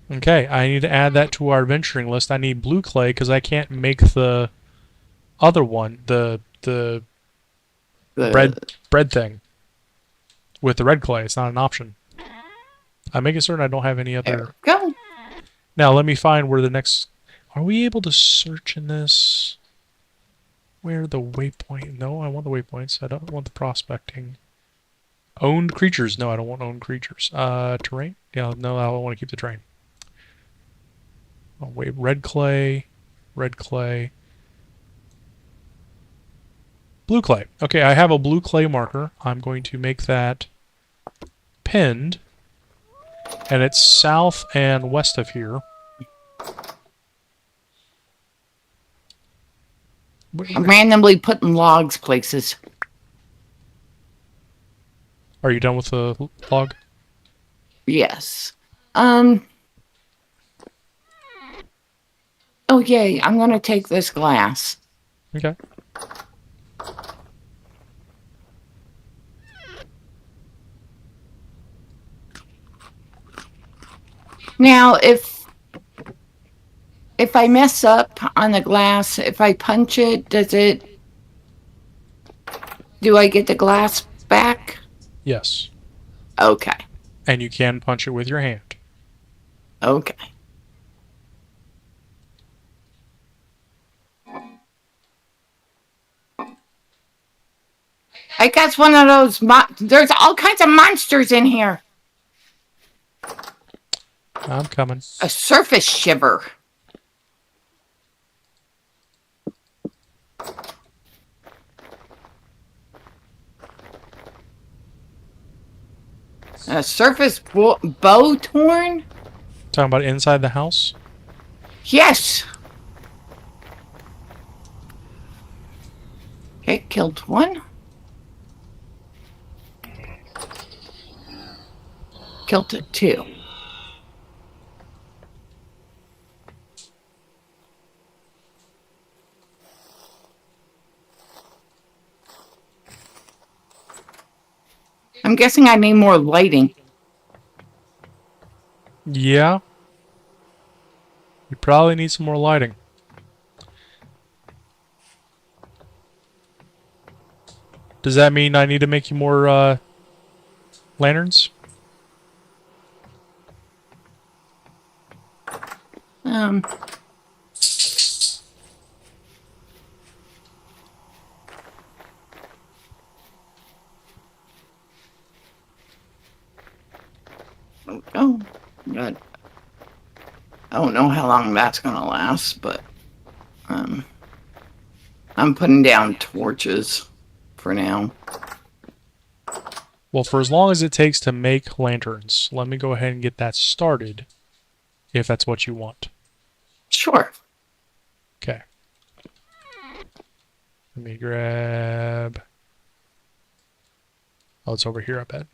Okay, I need to add that to our adventuring list. I need blue clay because I can't make the other one, the bread thing with the red clay. It's not an option. I'm making certain I don't have any other. Go. Now let me find where the next. Are we able to search in this? Where the waypoint? No, I want the waypoints. I don't want the prospecting. Owned creatures? No, I don't want owned creatures. Terrain? Yeah, no, I want to keep the terrain. Oh, wait, red clay, blue clay. Okay, I have a blue clay marker. I'm going to make that pinned, and it's south and west of here. I'm randomly putting logs places. Are you done with the log? Yes. Oh, yay. I'm going to take this glass. Okay. Now, if I mess up on the glass, if I punch it, do I get the glass back? Yes. Okay. And you can punch it with your hand. Okay. I got one of those. There's all kinds of monsters in here. I'm coming. A surface shiver. A surface bow torn? Talking about inside the house? Yes. Okay, killed one. Killed it 2. I'm guessing I need more lighting. Yeah. You probably need some more lighting. Does that mean I need to make you more lanterns? Um, oh, God. I don't know how long that's gonna last, but um, I'm putting down torches for now. Well, for as long as it takes to make lanterns, let me go ahead and get that started, if that's what you want. Sure. Okay. Let me grab... Oh, it's over here, I bet.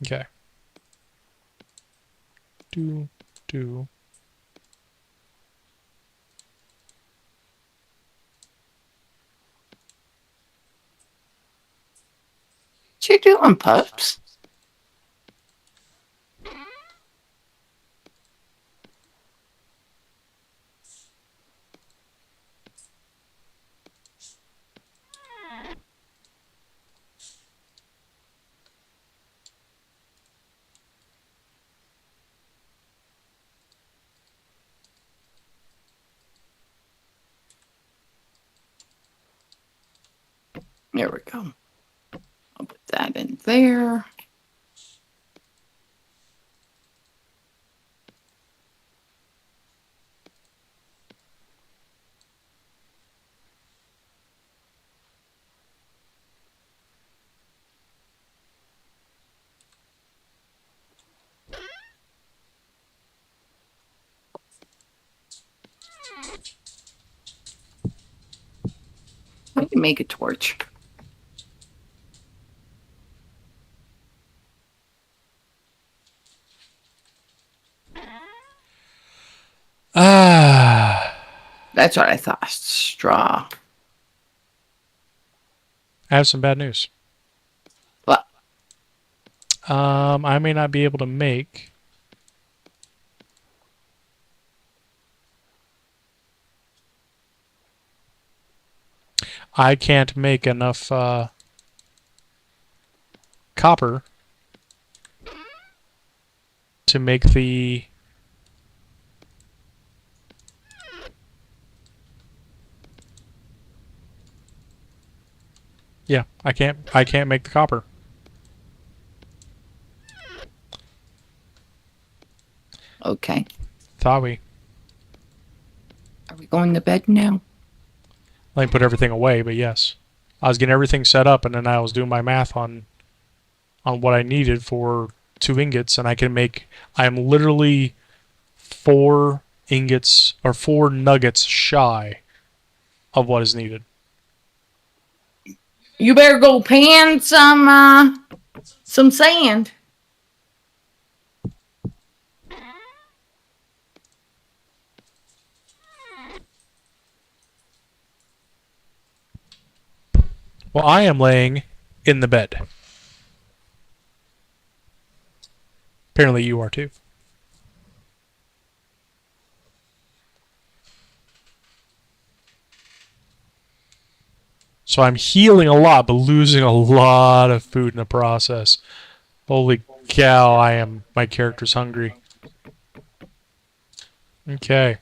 Okay. Do. What you doing, pups? There we go. I'll put that in there. I can make a torch. Ah. That's what I thought. Straw. I have some bad news. What? I may not be able to make... I can't make enough copper to make the... Yeah, I can't make the copper. Okay. Thought we... Are we going to bed now? Let me put everything away, but yes. I was getting everything set up, and then I was doing my math on what I needed for 2 ingots, and I can make... I am literally 4 ingots, or 4 nuggets shy of what is needed. You better go pan some sand. Well, I am laying in the bed. Apparently you are too. So I'm healing a lot, but losing a lot of food in the process. Holy cow, my character's hungry. Okay.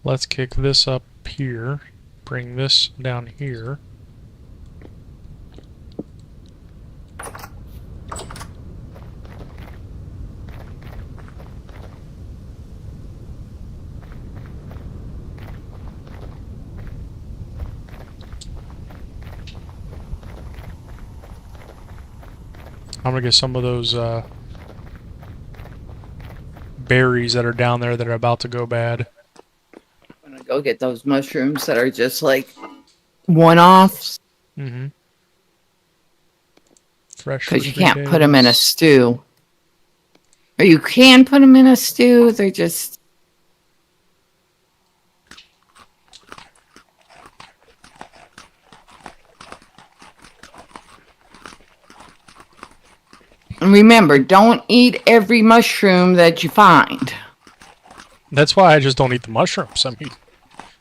Let's kick this up here. Bring this down here. I'm gonna get some of those berries that are down there that are about to go bad. I'm gonna go get those mushrooms that are just like one-offs. Mm-hmm. Fresh Because you for 3 can't put them in a days. stew. Or you can put them in a stew. They're just... And remember, don't eat every mushroom that you find. That's why I just don't eat the mushrooms. I mean,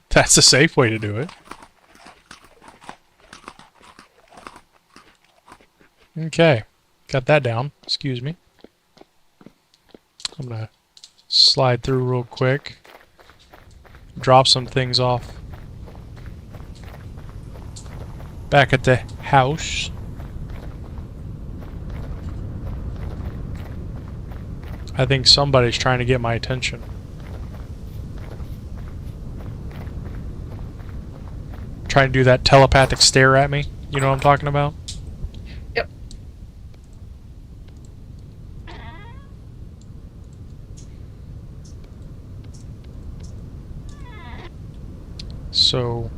that's the safe way to do it. Okay. Got that down. Excuse me. I'm going to slide through real quick. Drop some things off. Back at the house. I think somebody's trying to get my attention. Trying to do that telepathic stare at me. You know what I'm talking about? Yep. So,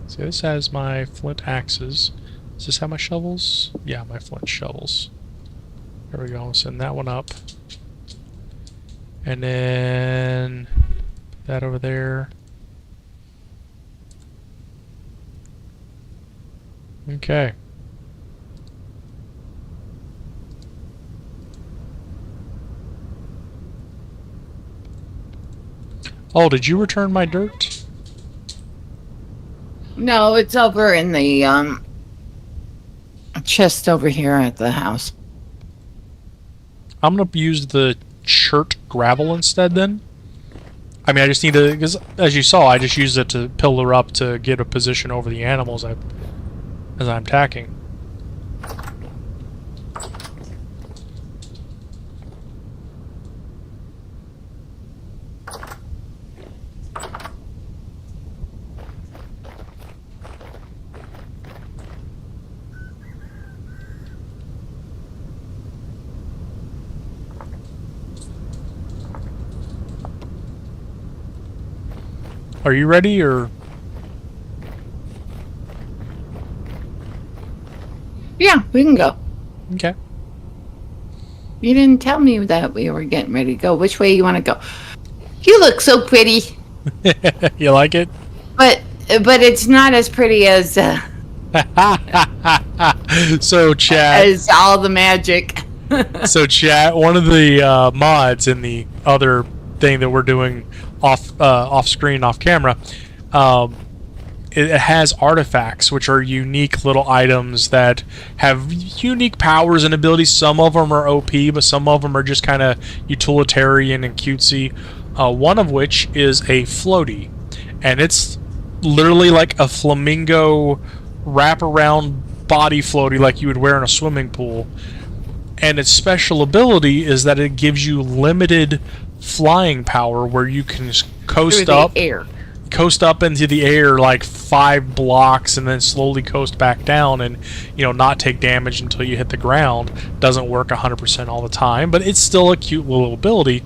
see, this has my flint axes. Does this have my shovels? Yeah, my flint shovels. There we go. Send that one up. And then that over there. Okay. Oh, did you return my dirt? No, it's over in the chest over here at the house. I'm gonna use the chert gravel instead then. I mean, I just need to, because as you saw, I just used it to pillar up to get a position over the animals as I'm attacking. Are you ready, or? Yeah, we can go. Okay. You didn't tell me that we were getting ready to go. Which way you want to go? You look so pretty. You like it? But it's not as pretty as So chat. as all the magic. So chat. One of the mods in the other thing that we're doing off screen, off camera, it has artifacts, which are unique little items that have unique powers and abilities. Some of them are OP, but some of them are just kind of utilitarian and cutesy. One of which is a floaty, and it's literally like a flamingo wraparound body floaty like you would wear in a swimming pool. And its special ability is that it gives you limited flying power, where you can coast up into the air like 5 blocks and then slowly coast back down, and not take damage until you hit the ground. Doesn't work 100% all the time, but it's still a cute little ability.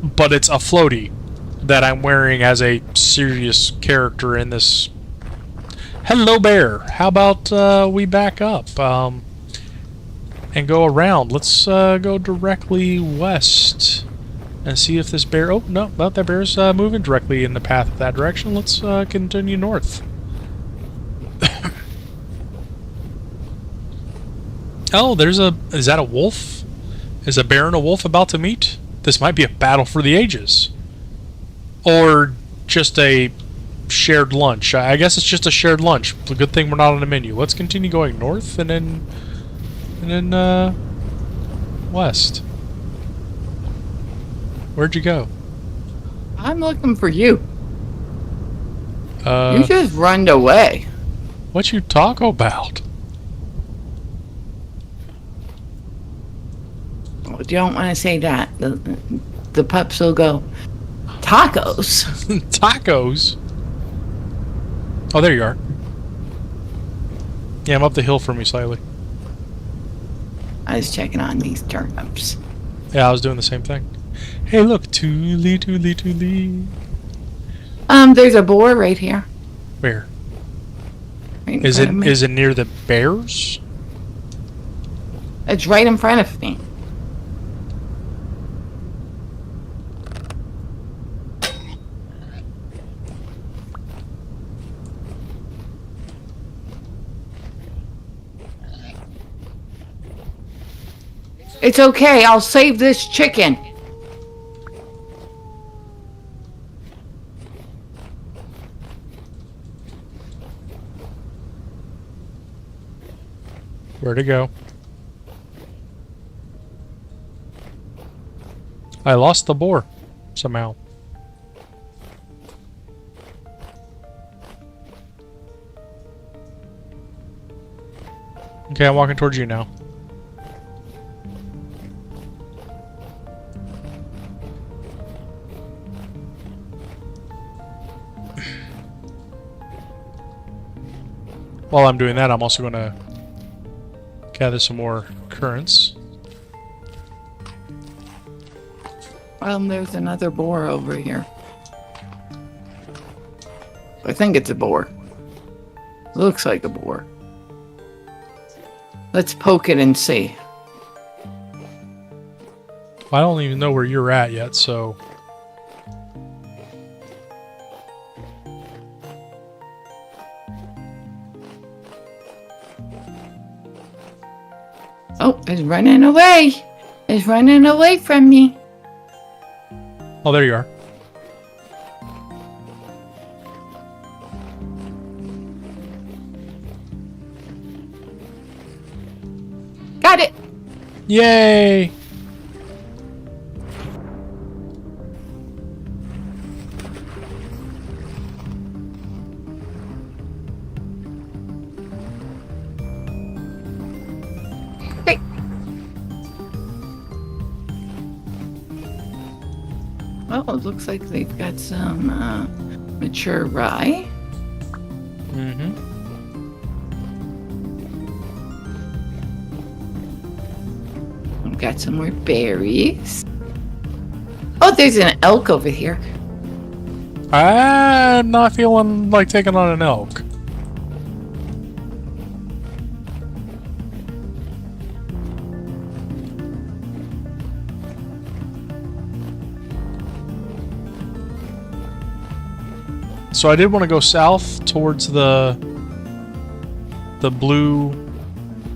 But it's a floaty that I'm wearing as a serious character in this. Hello, bear. How about we back up and go around? Let's go directly west and see if this bear... Oh, no, that bear's moving directly in the path of that direction. Let's continue north. Oh, is that a wolf? Is a bear and a wolf about to meet? This might be a battle for the ages. Or just a shared lunch. I guess it's just a shared lunch. It's a good thing we're not on the menu. Let's continue going north and then west. Where'd you go? I'm looking for you. You just run away. What you talk about? Well, you don't want to say that. The pups will go, tacos. Tacos? Oh, there you are. Yeah, I'm up the hill from you slightly. I was checking on these turnips. Yeah, I was doing the same thing. Hey, look, Toolie, Toolie, Toolie. There's a boar right here. Where? Right in Is front of me. it near the bears? It's right in front of me. It's okay. I'll save this chicken. Where'd it go? I lost the boar somehow. Okay, I'm walking towards you now. While I'm doing that, I'm also going to gather some more currants. There's another boar over here. I think it's a boar. Looks like a boar. Let's poke it and see. I don't even know where you're at yet, so... Oh, it's running away. It's running away from me. Oh, there you are. Got it. Yay! Hey. Well, it looks like they've got some mature rye. Mm-hmm. We've got some more berries. Oh, there's an elk over here. I'm not feeling like taking on an elk. So I did want to go south towards the blue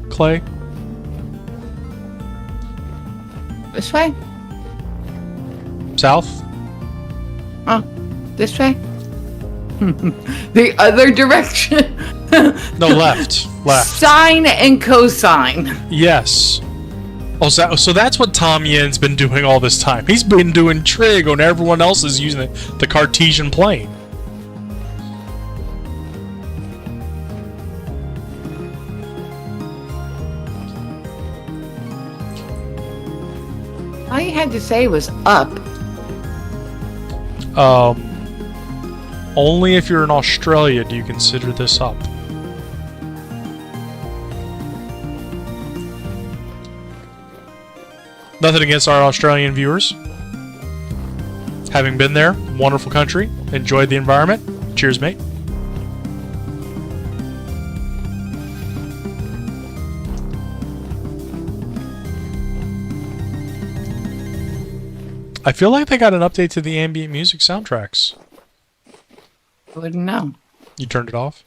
clay. This way? South? Oh, this way? The other direction? No, left. Left. Sine and cosine. Yes. Oh, so that's what Tom Yen's been doing all this time. He's been doing trig when everyone else is using the Cartesian plane. All you had to say was up. Only if you're in Australia do you consider this up. Nothing against our Australian viewers. Having been there, wonderful country, enjoyed the environment. Cheers, mate. I feel like they got an update to the ambient music soundtracks. I wouldn't know. You turned it off?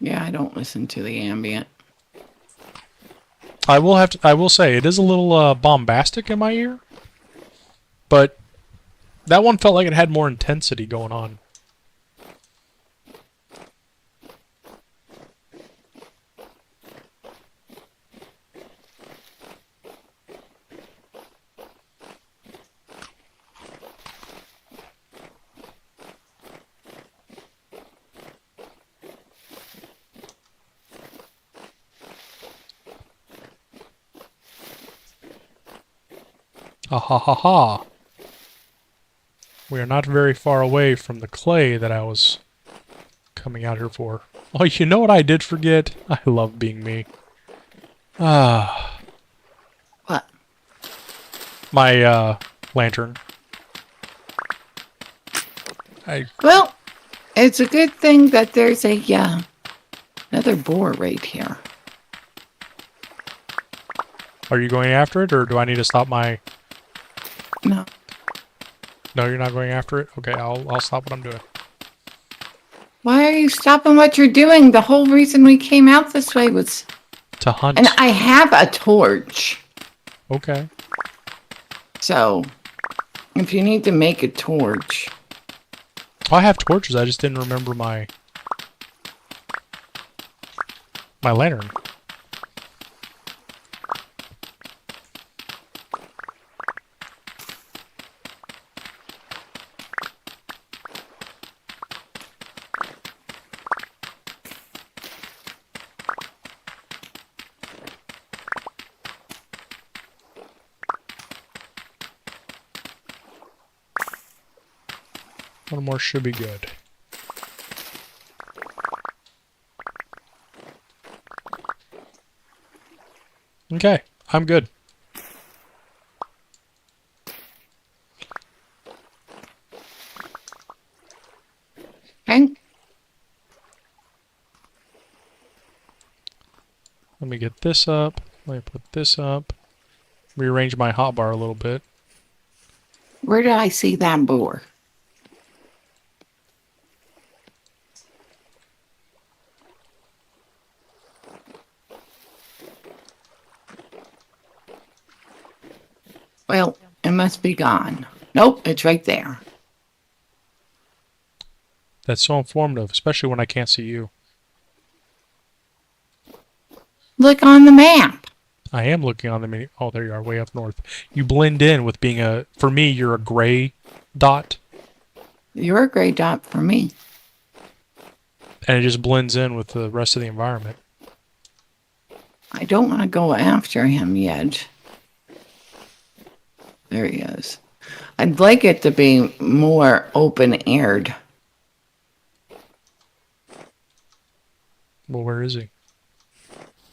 Yeah, I don't listen to the ambient. I will say it is a little bombastic in my ear, but that one felt like it had more intensity going on. Ah ha ha ha. We are not very far away from the clay that I was coming out here for. Oh, you know what I did forget? I love being me. Ah. What? My, lantern. Well, it's a good thing that there's a, another boar right here. Are you going after it, or do I need to stop my... No. No, you're not going after it? Okay, I'll stop what I'm doing. Why are you stopping what you're doing? The whole reason we came out this way was... To hunt. And I have a torch. Okay. So, if you need to make a torch, I have torches. I just didn't remember my lantern. One more should be good. Okay, I'm good. okay? Let me get this up. Let me put this up. Rearrange my hotbar a little bit. Where did I see that boar? Well, it must be gone. Nope, it's right there. That's so informative, especially when I can't see you. Look on the map. I am looking on the mini. Oh, there you are, way up north. You blend in with being a. For me, you're a gray dot, You're a gray dot for me. and it just blends in with the rest of the environment. I don't want to go after him yet. There he is. I'd like it to be more open-aired. Well, where is he?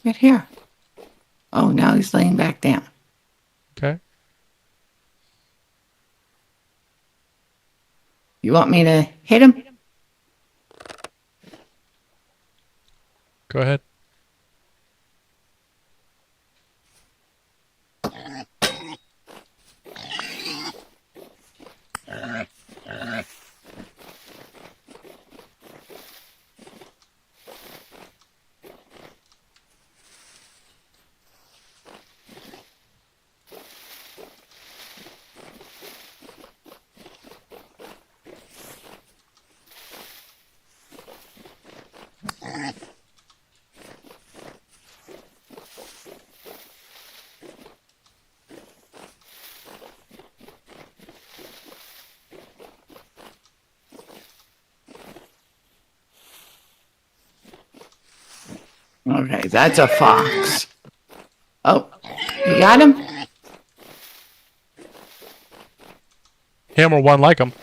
Right here. Oh, now he's laying back down. Okay. You want me to hit him? Go ahead. Okay, that's a fox. Oh, you got him? Him or one like him.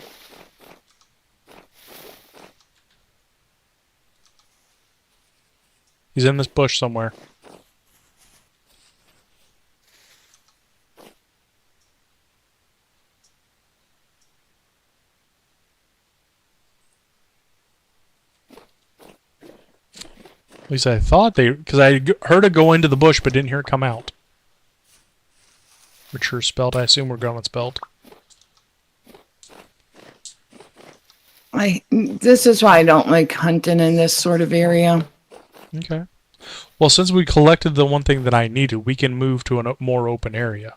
He's in this bush somewhere. At least I thought they, because I heard it go into the bush, but didn't hear it come out. Mature spelled. I assume we're going with spelled. This is why I don't like hunting in this sort of area. Okay. Well, since we collected the one thing that I needed, we can move to a more open area.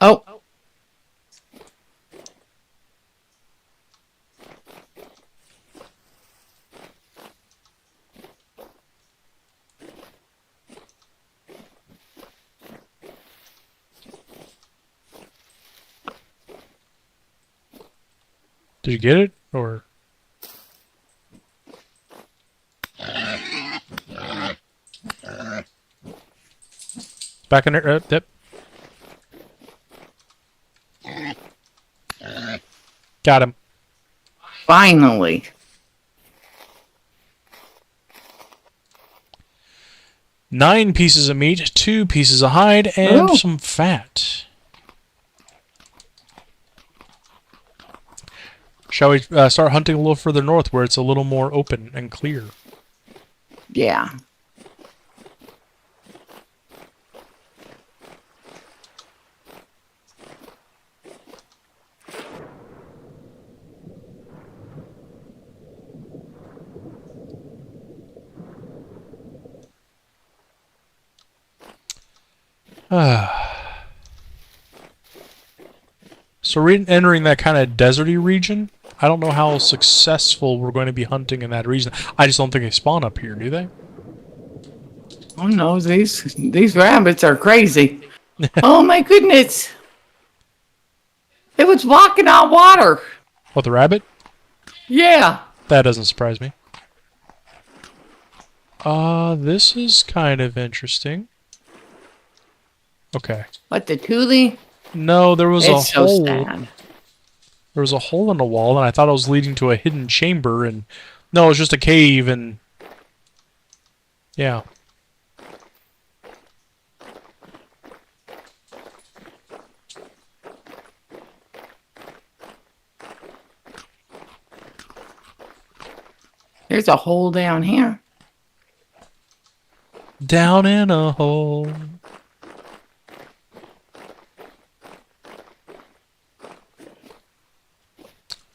Oh, Did you get it? Or back in there? Yep. Got him. finally. Nine pieces of meat, 2 pieces of hide, and Oh. some fat. Shall we start hunting a little further north where it's a little more open and clear? Yeah. So we're entering that kind of deserty region. I don't know how successful we're going to be hunting in that region. I just don't think they spawn up here, do they? Oh no, these rabbits are crazy. Oh my goodness. It was walking on water. What, the rabbit? Yeah. That doesn't surprise me. This is kind of interesting. Okay. What, the Thule? No, there was It's a so hole. sad. There was a hole in the wall, and I thought it was leading to a hidden chamber, and no, it was just a cave, and yeah. There's a hole down here. Down in a hole.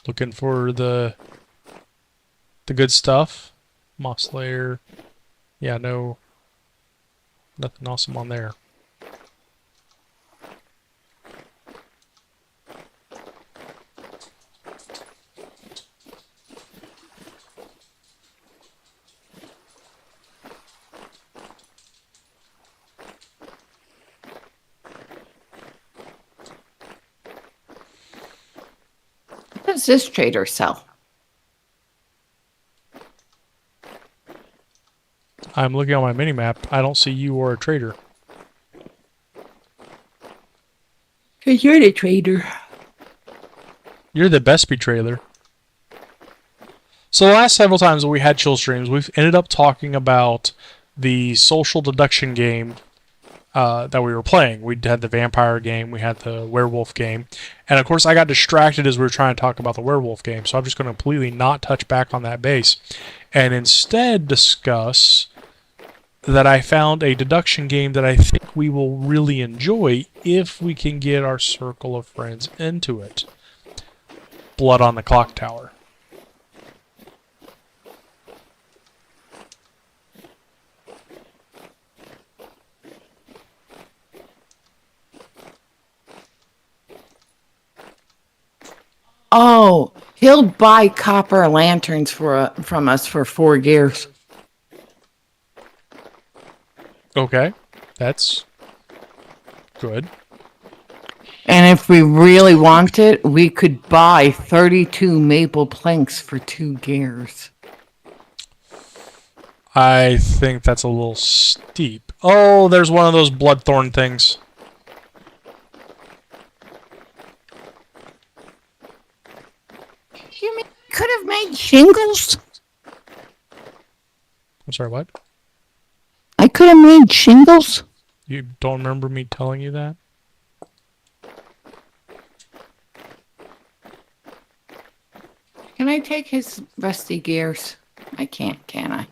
Looking for the good stuff. Moss layer. Yeah, no. Nothing awesome on there. What does this trader sell? I'm looking on my mini map. I don't see you or a trader. Because you're the trader. You're the best trailer. So the last several times that we had chill streams, we've ended up talking about the social deduction game that we were playing. We had the vampire game, we had the werewolf game, and of course I got distracted as we were trying to talk about the werewolf game, so I'm just going to completely not touch back on that base, and instead discuss that I found a deduction game that I think we will really enjoy if we can get our circle of friends into it. Blood on the Clock Tower. Oh, he'll buy copper lanterns from us for 4 gears. Okay, that's good. And if we really want it, we could buy 32 maple planks for 2 gears. I think that's a little steep. Oh, there's one of those bloodthorn things. You mean we could have made shingles? I'm sorry, what? I could have made shingles. You don't remember me telling you that? Can I take his rusty gears? I can't, can I?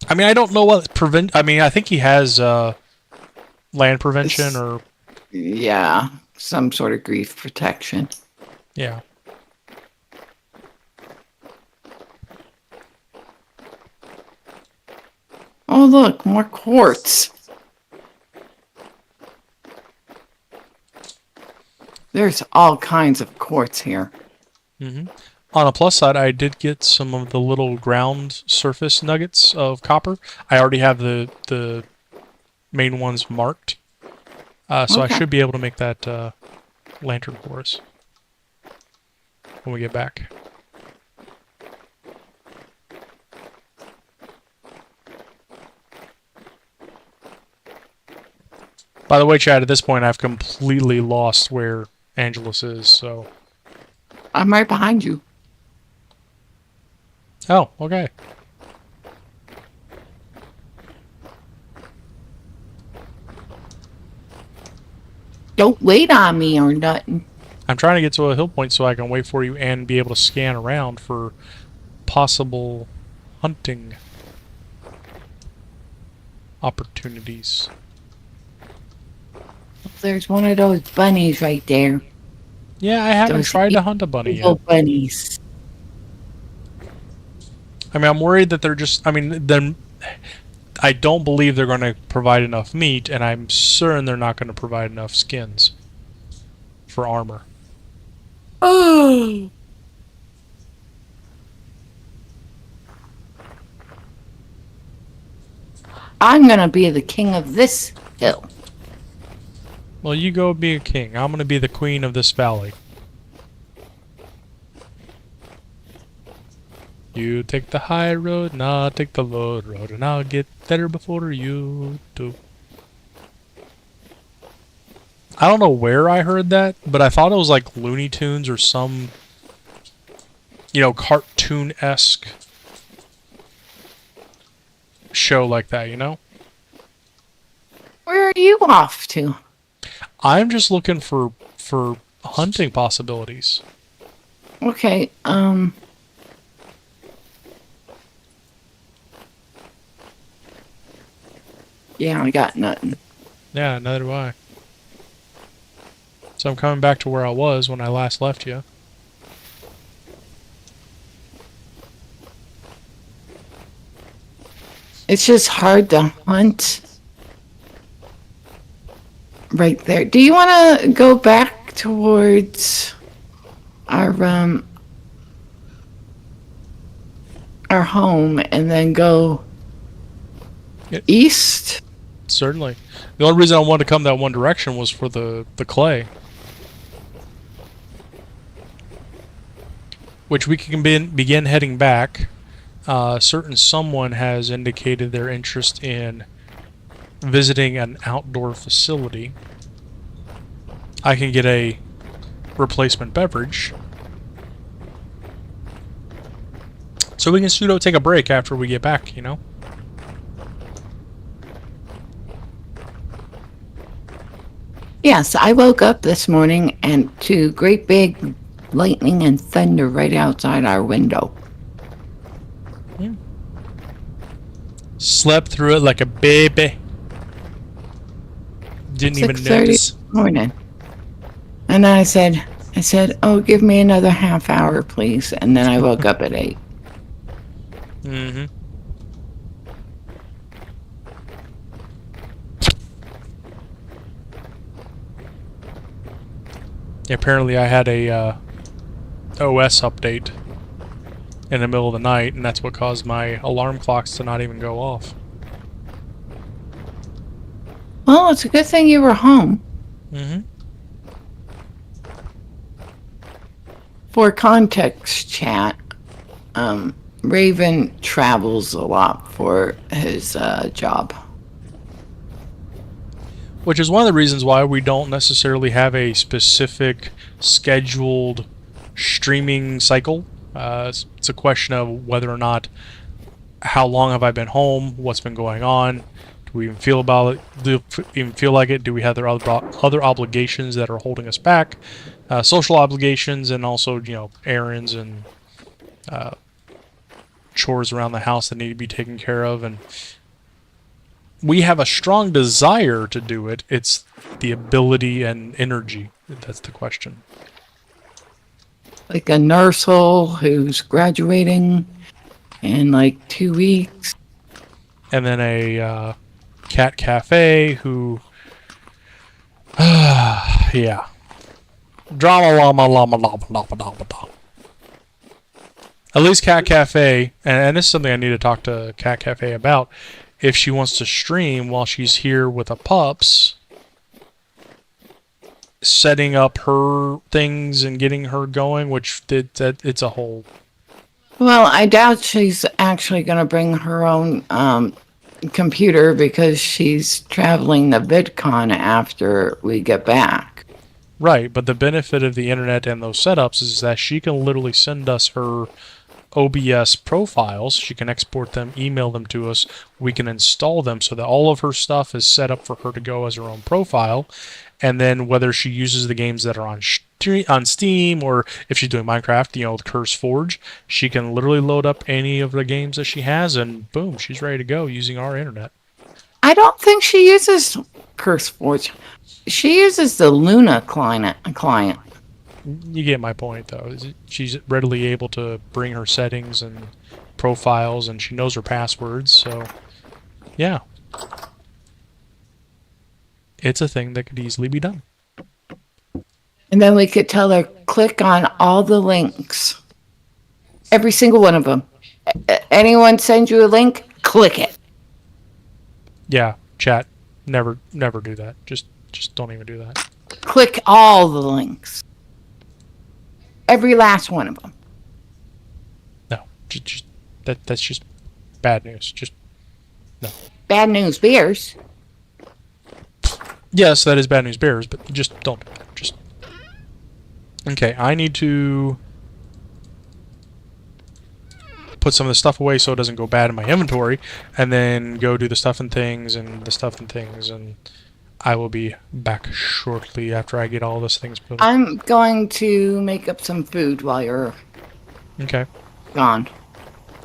I mean, I don't know what prevent. I mean, I think he has land prevention or Yeah, some sort of grief protection. yeah. Oh, look, more quartz. There's all kinds of quartz here. Mm-hmm. On a plus side, I did get some of the little ground surface nuggets of copper. I already have the main ones marked, so I Okay. should be able to make that lantern for us when we get back. By the way, Chad, at this point, I've completely lost where Angelus is, so... I'm right behind you. Oh, okay. Don't wait on me or nothing. I'm trying to get to a hill point so I can wait for you and be able to scan around for possible hunting opportunities. There's one of those bunnies right there. Yeah, I haven't Those tried to hunt a bunny Evil yet. bunnies. I mean, I'm worried that they're just... I mean, then... I don't believe they're going to provide enough meat, and I'm certain they're not going to provide enough skins for armor. Oh. I'm gonna be the king of this hill. Well, you go be a king. I'm going to be the queen of this valley. You take the high road, and I'll take the low road, and I'll get there before you do. I don't know where I heard that, but I thought it was like Looney Tunes or some, cartoon-esque show like that, you know? Where are you off to? I'm just looking for hunting possibilities. Okay, yeah, I got nothing. Yeah, neither do I. So I'm coming back to where I was when I last left you. It's just hard to hunt right there. Do you want to go back towards our home and then go east? Certainly. The only reason I wanted to come that one direction was for the clay. Which we can begin heading back. Certain someone has indicated their interest in visiting an outdoor facility. I can get a replacement beverage. So we can pseudo take a break after we get back, you know? Yes, I woke up this morning and to great big lightning and thunder right outside our window. Slept through it like a baby. Didn't even 6:30 notice. morning. And I said, oh, give me another half hour, please. And then I woke up at 8. Mm-hmm. Apparently I had a OS update in the middle of the night, and that's what caused my alarm clocks to not even go off. Well, it's a good thing you were home. Mm-hmm. For context, chat, Raven travels a lot for his job. Which is one of the reasons why we don't necessarily have a specific scheduled streaming cycle. It's a question of whether or not, how long have I been home, what's been going on, do we even feel about it, do we even feel like it, do we have other obligations that are holding us back, social obligations, and also, errands and chores around the house that need to be taken care of, and we have a strong desire to do it. It's the ability and energy. That's the question. Like a nursel who's graduating in like 2 weeks. And then a cat cafe who... yeah. Drama llama llama llama llama llama llama. At least Cat Cafe, and this is something I need to talk to Cat Cafe about, if she wants to stream while she's here with the pups, setting up her things and getting her going, which it's a whole... Well, I doubt she's actually going to bring her own computer because she's traveling to VidCon after we get back. Right, but the benefit of the internet and those setups is that she can literally send us her OBS profiles. She can export them, email them to us. We can install them so that all of her stuff is set up for her to go as her own profile. And then whether she uses the games that are on Steam or if she's doing Minecraft, the Curse Forge, she can literally load up any of the games that she has and boom, she's ready to go using our internet. I don't think she uses CurseForge. She uses the Luna client. You get my point, though. She's readily able to bring her settings and profiles, and she knows her passwords, so... Yeah. It's a thing that could easily be done. And then we could tell her, click on all the links. Every single one of them. Anyone send you a link? Click it. Yeah, chat. Never do that. Just don't even do that. Click all the links. Every last one of them. No. Just that's just bad news. Just no. Bad news bears. Yes, that is bad news bears, but just don't do that. Just okay, I need to put some of the stuff away so it doesn't go bad in my inventory, and then go do the stuff and things, and I will be back shortly after I get all those things put. I'm going to make up some food while you're Okay. gone.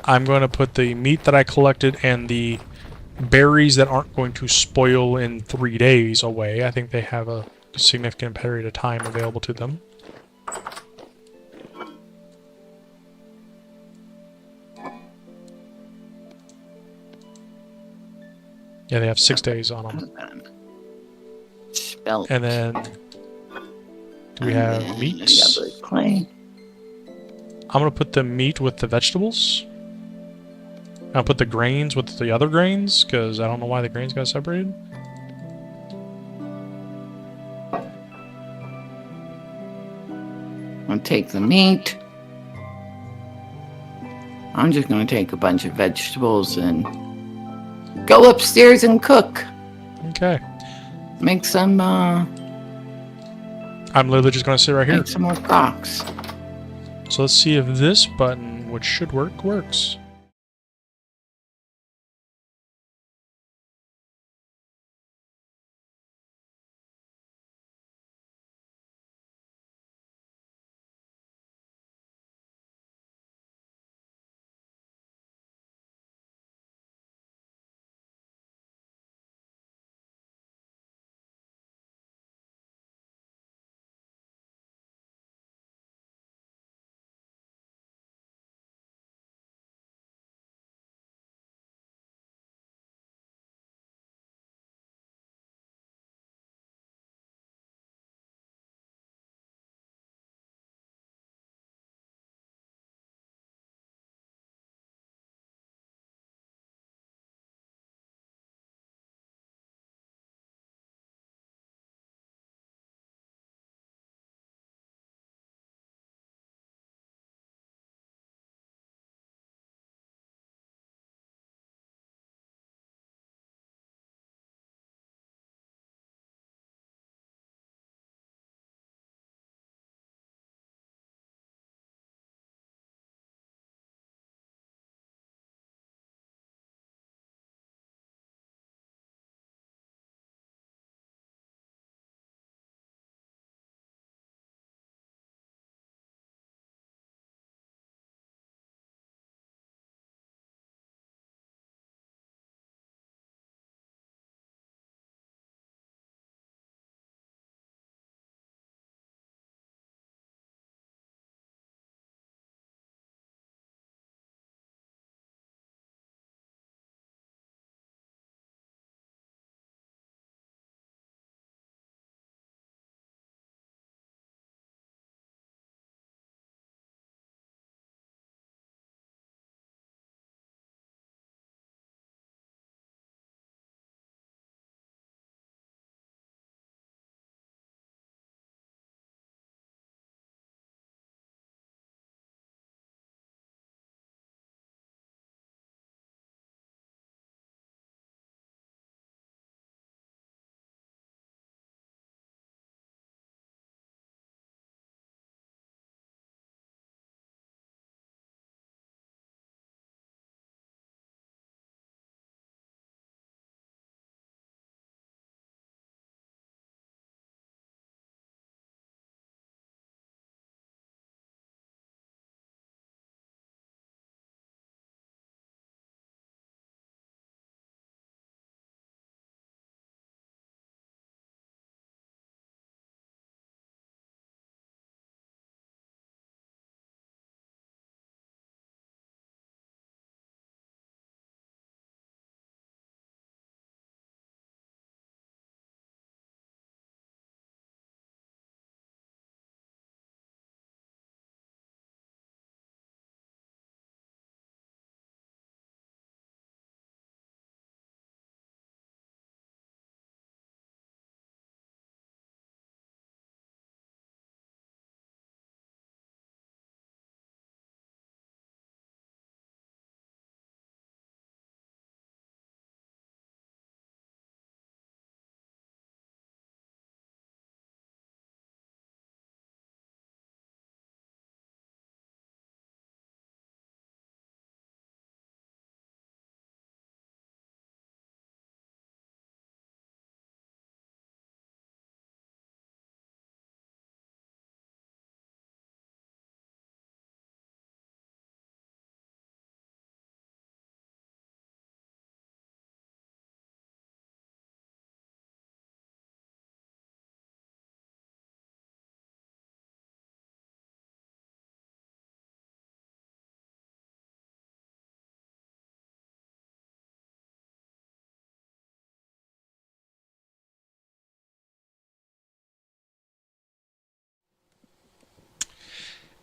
I'm going to put the meat that I collected and the berries that aren't going to spoil in 3 days away. I think they have a significant period of time available to them. Yeah, they have 6 days on them. Spelt. And then do we have meats? Clay. I'm going to put the meat with the vegetables. I'll put the grains with the other grains, because I don't know why the grains got separated. I'll take the meat. I'm just going to take a bunch of vegetables and go upstairs and cook. Okay. Make some, I'm literally just going to sit right here. make some more rocks. So let's see if this button, which should work, works.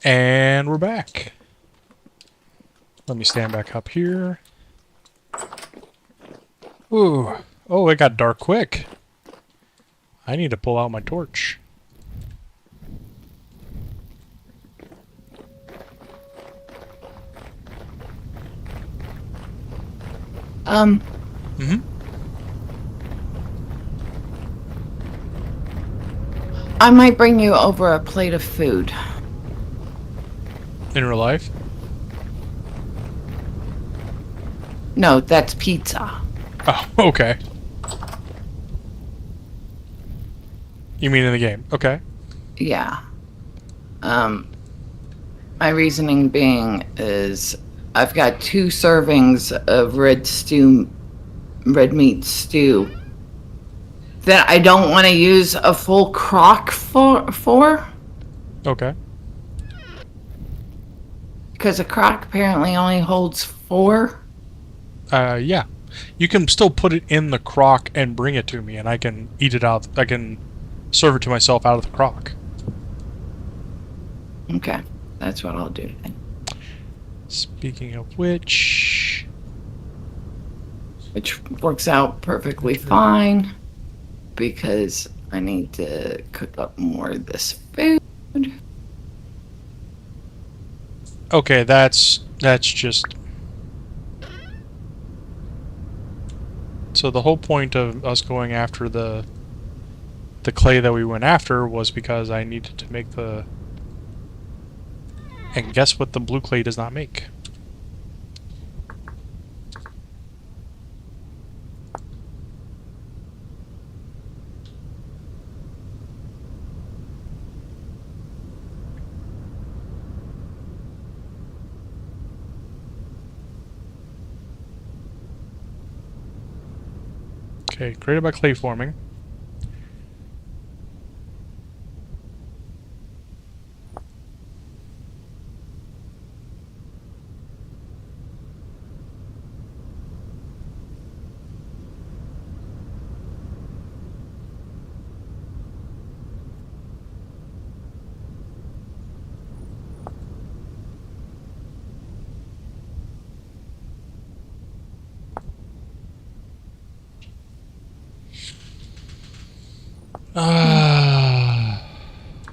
And we're back. Let me stand back up here. Ooh. Oh, it got dark quick. I need to pull out my torch. Mm-hmm. I might bring you over a plate of food. In real life? No, that's pizza. Oh, okay. You mean in the game? Okay. Yeah. My reasoning being is I've got 2 servings of red meat stew that I don't want to use a full crock for. Okay. Because a crock apparently only holds 4. Yeah. You can still put it in the crock and bring it to me, and I can eat it out. I can serve it to myself out of the crock. Okay, that's what I'll do then. Speaking of which... Which works out perfectly fine because I need to cook up more of this food. Okay, that's just... So the whole point of us going after the clay that we went after was because I needed to make the... And guess what the blue clay does not make? Okay, created by clay forming.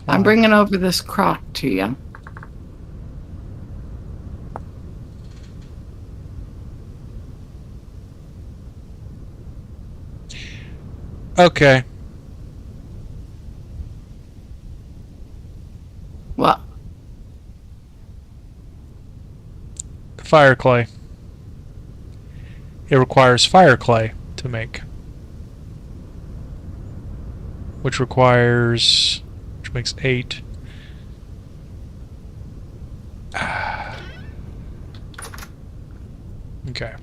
I'm bringing over this crock to you. Okay. What? Fire clay. It requires fire clay to make. Which makes 8. Okay.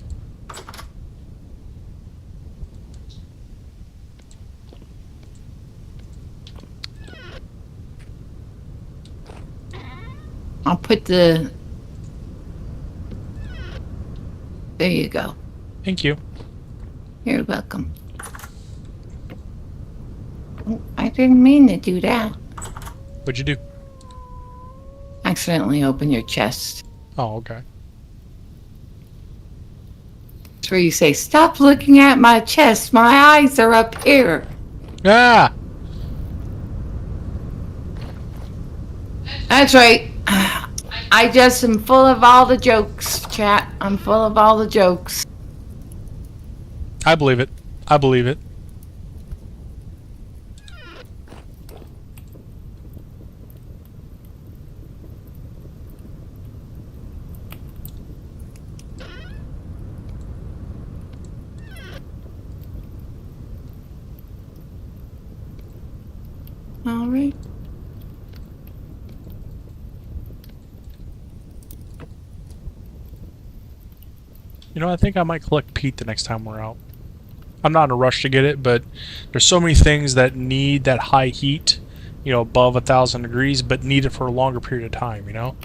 I'll put the... There you go. Thank you. You're welcome. Oh, I didn't mean to do that. What'd you do? Accidentally open your chest. Oh, okay. It's where you say, stop looking at my chest. My eyes are up here. Ah! That's right. I just am full of all the jokes, chat. I'm full of all the jokes. I believe it. I believe it. All right. You know, I think I might collect peat the next time we're out. I'm not in a rush to get it, but there's so many things that need that high heat, you know, above 1,000 degrees, but need it for a longer period of time, you know?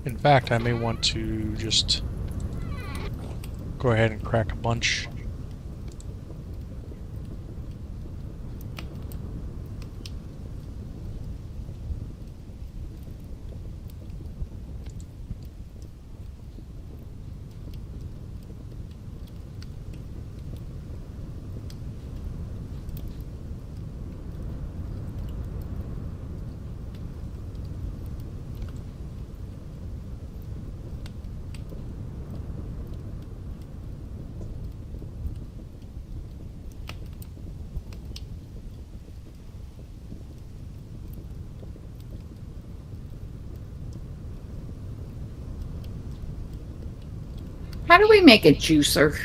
In fact, I may want to just go ahead and crack a bunch. How do we make a juicer?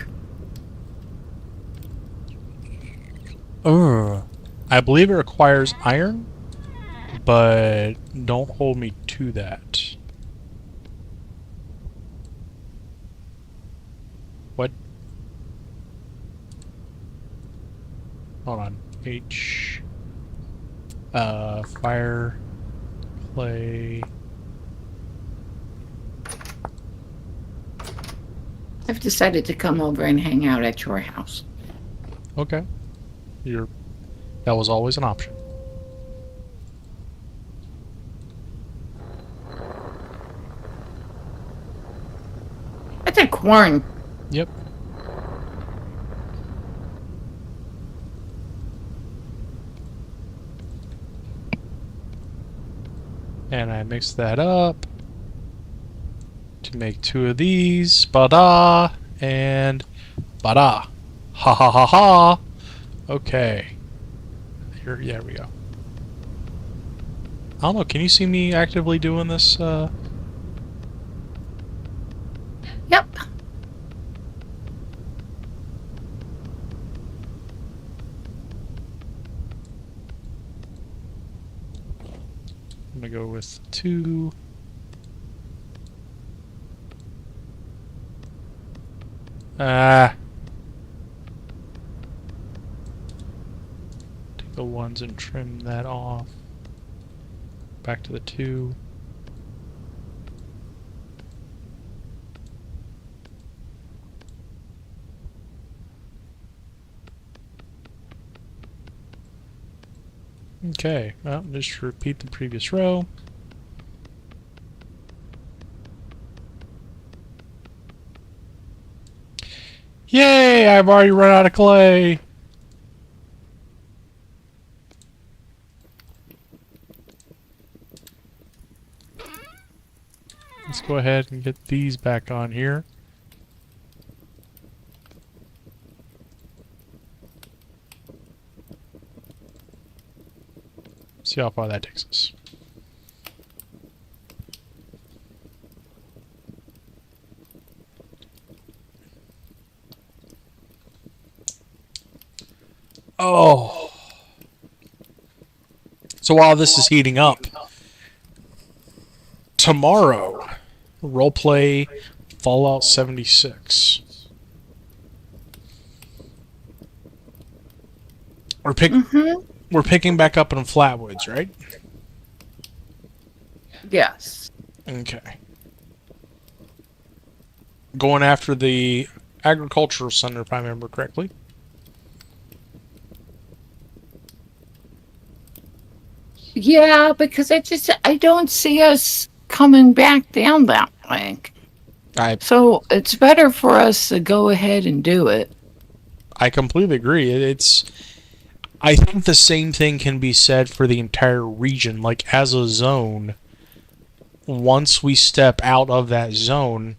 I believe it requires iron, but don't hold me to that. What? Hold on. H. Fire. Clay. I've decided to come over and hang out at your house. Okay. That was always an option. That's a corn. Yep. And I mix that up to make 2 of these. Bada and bada. Ha ha ha ha. Okay. Here, yeah, we go. I don't know, can you see me actively doing this? Yep. I'm gonna go with 2. Take the 1s and trim that off. Back to the 2. Okay, well, just repeat the previous row. Yay! I've already run out of clay! Let's go ahead and get these back on here. See how far that takes us. Oh. So while this is heating up, tomorrow, roleplay Fallout 76. We're picking back up in Flatwoods, right? Yes. Okay. Going after the agricultural center, if I remember correctly. Yeah, because I don't see us coming back down that way. So it's better for us to go ahead and do it. I completely agree. I think the same thing can be said for the entire region. Like, as a zone, once we step out of that zone,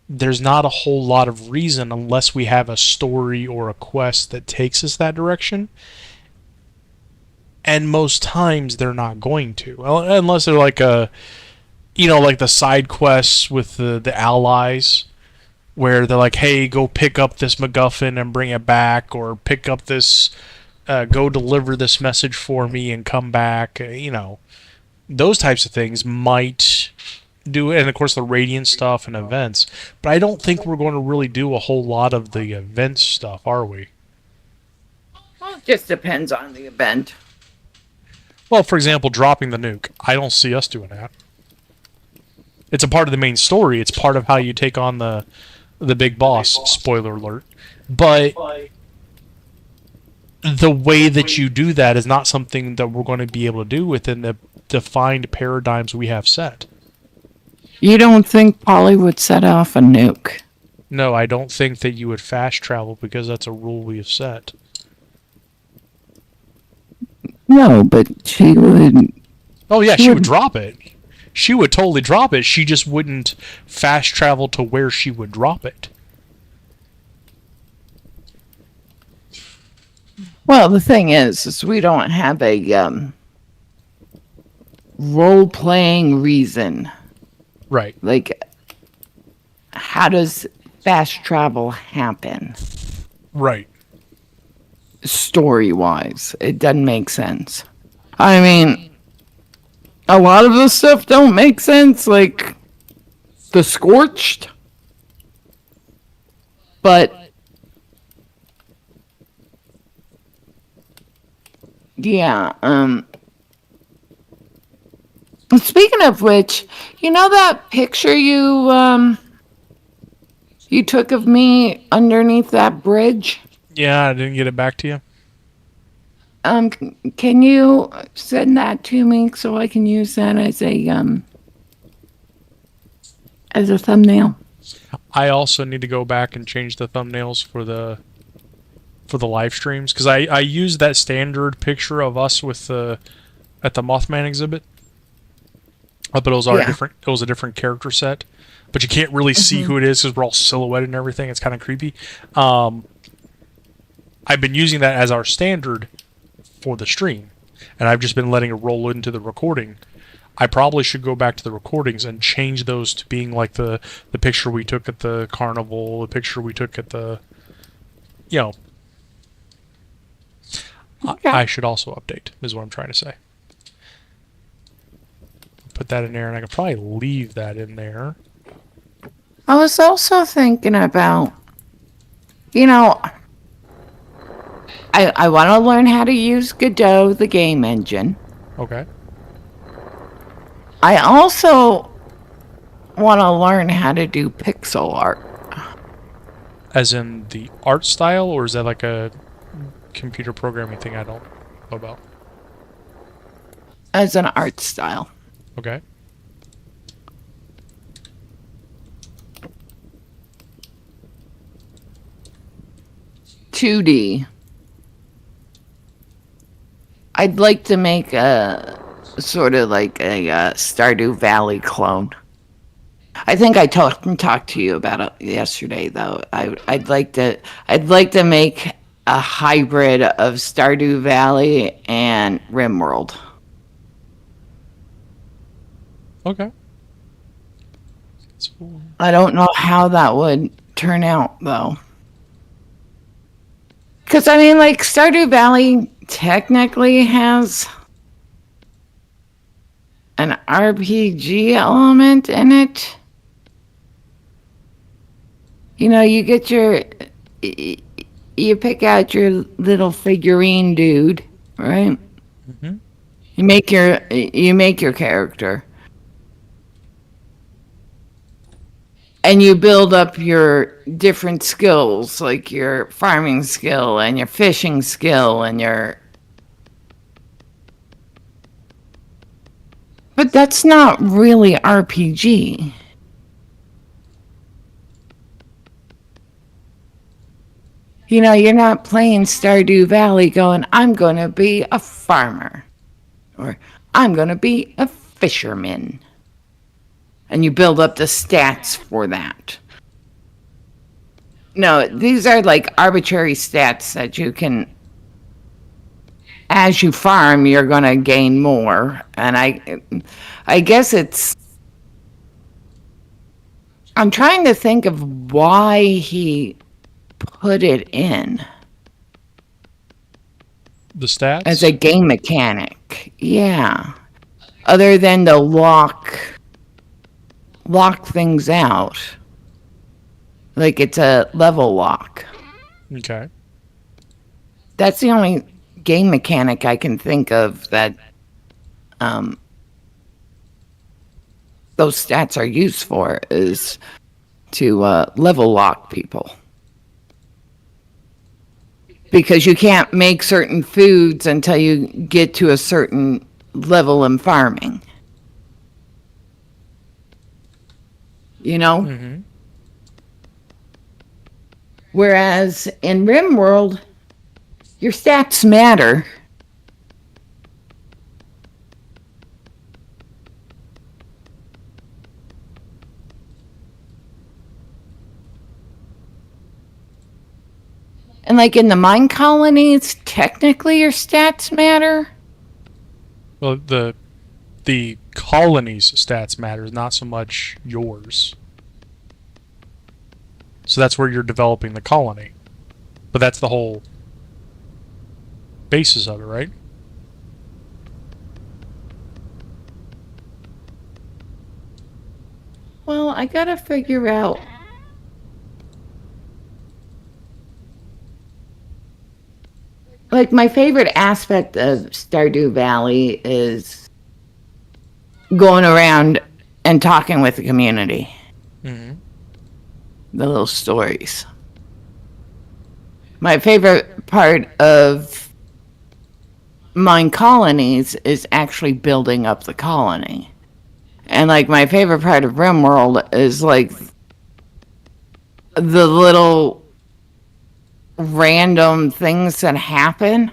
there's not a whole lot of reason unless we have a story or a quest that takes us that direction. And most times they're not going to. Well, unless they're like like the side quests with the allies, where they're like, hey, go pick up this MacGuffin and bring it back, or pick up this, go deliver this message for me and come back. Those types of things might do it, and of course the Radiant stuff and events. But I don't think we're going to really do a whole lot of the event stuff, are we? Well, it just depends on the event. Well, for example, dropping the nuke. I don't see us doing that. It's a part of the main story. It's part of how you take on the big boss. Spoiler alert. But the way that you do that is not something that we're going to be able to do within the defined paradigms we have set. You don't think Polly would set off a nuke? No, I don't think that you would fast travel because that's a rule we have set. No, but she would. Oh yeah, she would drop it. She would totally drop it. She just wouldn't fast travel to where she would drop it. Well, the thing is we don't have a role-playing reason. Right. Like, how does fast travel happen? Right. Story-wise, it doesn't make sense. I mean, a lot of the stuff don't make sense, like the Scorched. But yeah, speaking of which, you know that picture you took of me underneath that bridge? Yeah, I didn't get it back to you. Can you send that to me so I can use that as a thumbnail? I also need to go back and change the thumbnails for the live streams because I used that standard picture of us with the at the Mothman exhibit. But it was already different. It was a different character set, but you can't really see who it is because we're all silhouetted and everything. It's kind of creepy. I've been using that as our standard for the stream, and I've just been letting it roll into the recording. I probably should go back to the recordings and change those to being like the picture we took at the carnival, the picture we took at the, you know. Okay. I should also update, is what I'm trying to say. Put that in there, and I could probably leave that in there. I was also thinking about, you know, I want to learn how to use Godot, the game engine. Okay. I also want to learn how to do pixel art. As in the art style, or is that like a computer programming thing I don't know about? As an art style. Okay. $2D. I'd like to make a sort of like a Stardew Valley clone. I think I talked to you about it yesterday, though. I'd like to make a hybrid of Stardew Valley and RimWorld. Okay. I don't know how that would turn out, though. Because, I mean, like, Stardew Valley technically has an RPG element in it. You know, you get you pick out your little figurine dude, right? Mm-hmm. You make your character. And you build up your different skills, like your farming skill and your fishing skill and your... But that's not really RPG. You know, you're not playing Stardew Valley going, I'm going to be a farmer. Or I'm going to be a fisherman. And you build up the stats for that. No, these are like arbitrary stats that you can, as you farm, you're going to gain more. And I guess I'm trying to think of why he put it in. The stats? As a game mechanic. Yeah. Other than the lock things out. Like it's a level lock. Okay. That's the only game mechanic I can think of that those stats are used for is to level lock people. Because you can't make certain foods until you get to a certain level in farming. You know? Mm-hmm. Whereas in RimWorld, your stats matter. And like in the mine colonies, technically your stats matter. Well, the colony's stats matters, not so much yours. So that's where you're developing the colony. But that's the whole basis of it, right? Well, I gotta figure out. Like, my favorite aspect of Stardew Valley is going around and talking with the community. Mm-hmm. The little stories. My favorite part of mine colonies is actually building up the colony. And like my favorite part of RimWorld is like the little random things that happen.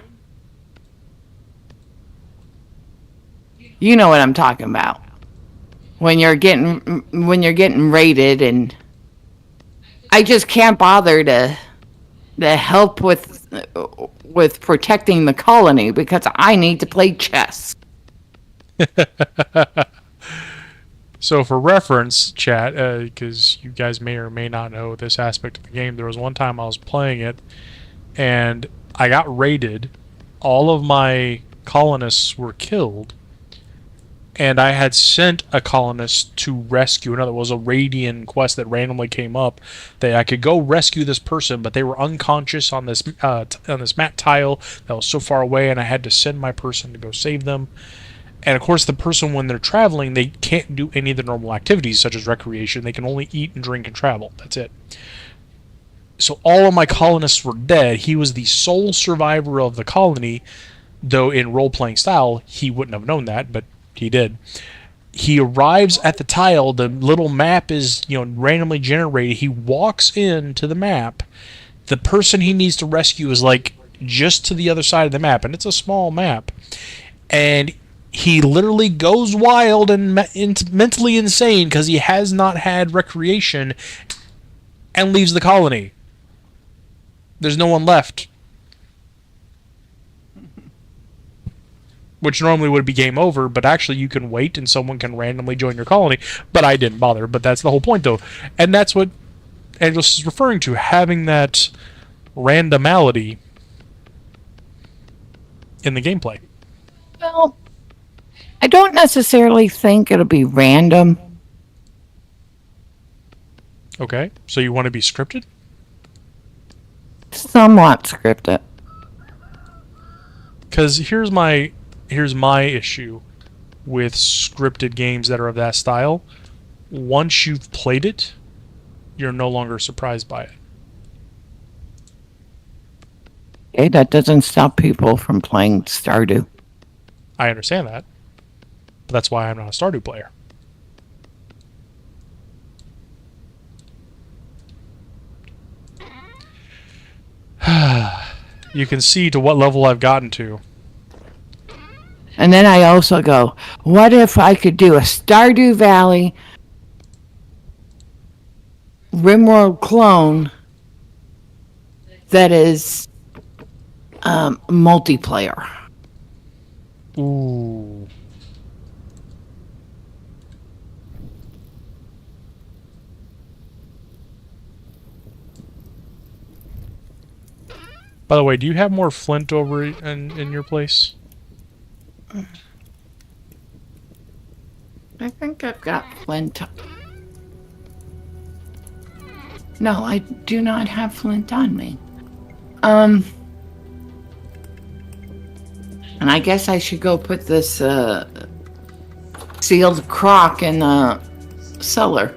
You know what I'm talking about. When you're getting raided, and I just can't bother to help with protecting the colony because I need to play chess. So for reference, chat, because you guys may or may not know this aspect of the game, there was one time I was playing it, and I got raided. All of my colonists were killed, and I had sent a colonist to rescue another. It was a Radian quest that randomly came up that I could go rescue this person, but they were unconscious on this map tile that was so far away, and I had to send my person to go save them. And of course, the person, when they're traveling, they can't do any of the normal activities such as recreation. They can only eat and drink and travel. That's it. So all of my colonists were dead. He was the sole survivor of the colony, though in role-playing style, he wouldn't have known that, but he did. He arrives at the tile. The little map is, randomly generated. He walks into the map. The person he needs to rescue is like just to the other side of the map, and it's a small map. And he literally goes wild and mentally insane because he has not had recreation and leaves the colony. There's no one left. Which normally would be game over, but actually you can wait and someone can randomly join your colony. But I didn't bother. But that's the whole point, though. And that's what Angelus is referring to, having that randomality in the gameplay. Well, I don't necessarily think it'll be random. Okay, so you want to be scripted? Somewhat scripted. Because here's my issue with scripted games that are of that style. Once you've played it, you're no longer surprised by it. Okay, that doesn't stop people from playing Stardew. I understand that. But that's why I'm not a Stardew player. You can see to what level I've gotten to. And then I also go, what if I could do a Stardew Valley RimWorld clone that is multiplayer? Ooh. By the way, do you have more flint over in your place? I think I've got flint. No, I do not have flint on me. And I guess I should go put this sealed crock in the cellar.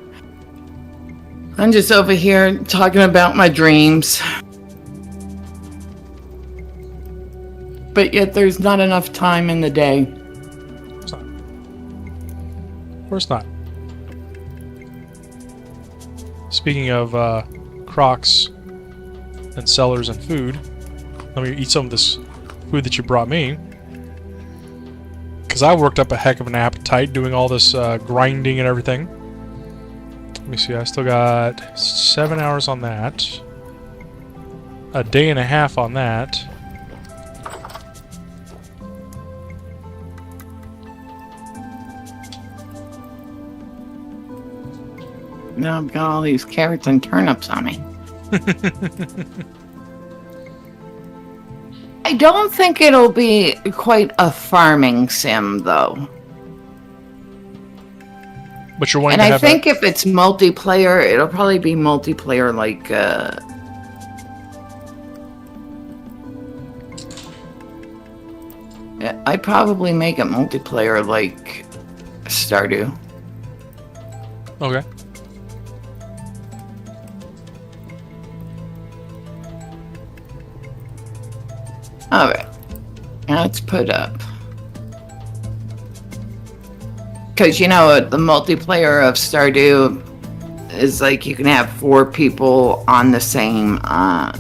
I'm just over here talking about my dreams. But yet there's not enough time in the day. Of course not. Of course not. Speaking of crocs and cellars and food, let me eat some of this food that you brought me. Because I worked up a heck of an appetite doing all this grinding and everything. Let me see, I still got 7 hours on that. A day and a half on that. Now I've got all these carrots and turnips on me. I don't think it'll be quite a farming sim, though. But you're wanting And to I have think if it's multiplayer, it'll probably be multiplayer like, I'd probably make it multiplayer like Stardew. Okay. Alright. Now let's put up. Because, you know, the multiplayer of Stardew is like you can have 4 people on the same, On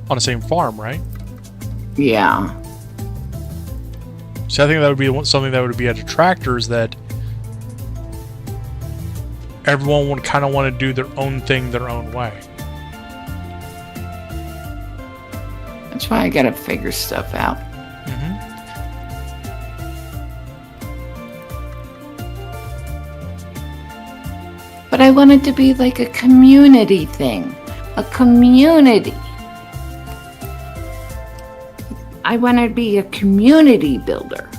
the same farm, right? yeah. So I think that would be something that would be a detractor, is that everyone would kind of want to do their own thing their own way. That's why I gotta figure stuff out. Mm-hmm. But I want it to be like a community thing. A community. I want to be a community builder.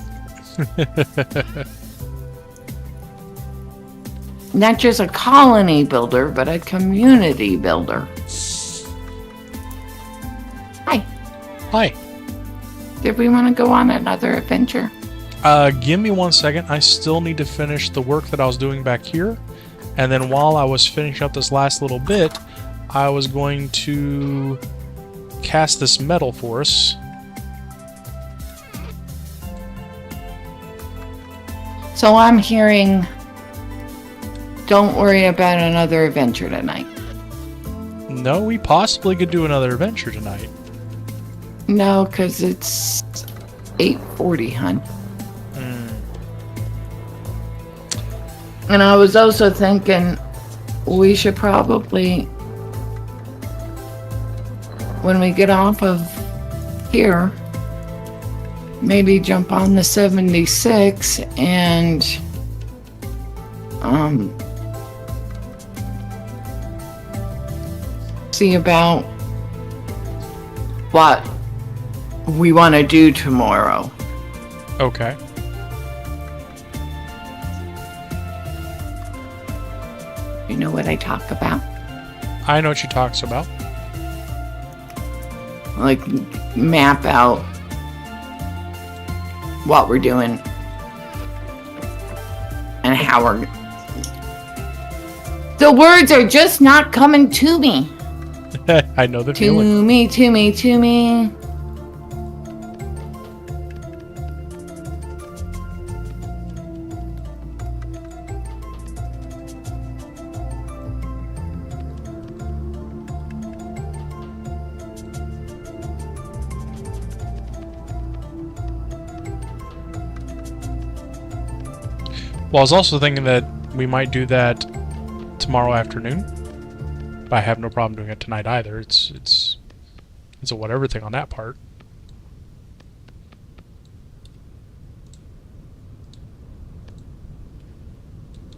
Not just a colony builder, but a community builder. Hi. Hi. Did we want to go on another adventure? Give me 1 second. I still need to finish the work that I was doing back here. And then while I was finishing up this last little bit, I was going to cast this metal for us. So I'm hearing, don't worry about another adventure tonight. No, we possibly could do another adventure tonight. No, because it's 8:40, hun. And I was also thinking we should probably, when we get off of here, maybe jump on the 76 and see about what we want to do tomorrow. Okay. You know what I talk about? I know what she talks about. Like, map out what we're doing and how we're. The words are just not coming to me. I know the feeling. To me. Well, I was also thinking that we might do that tomorrow afternoon. But I have no problem doing it tonight either. It's a whatever thing on that part.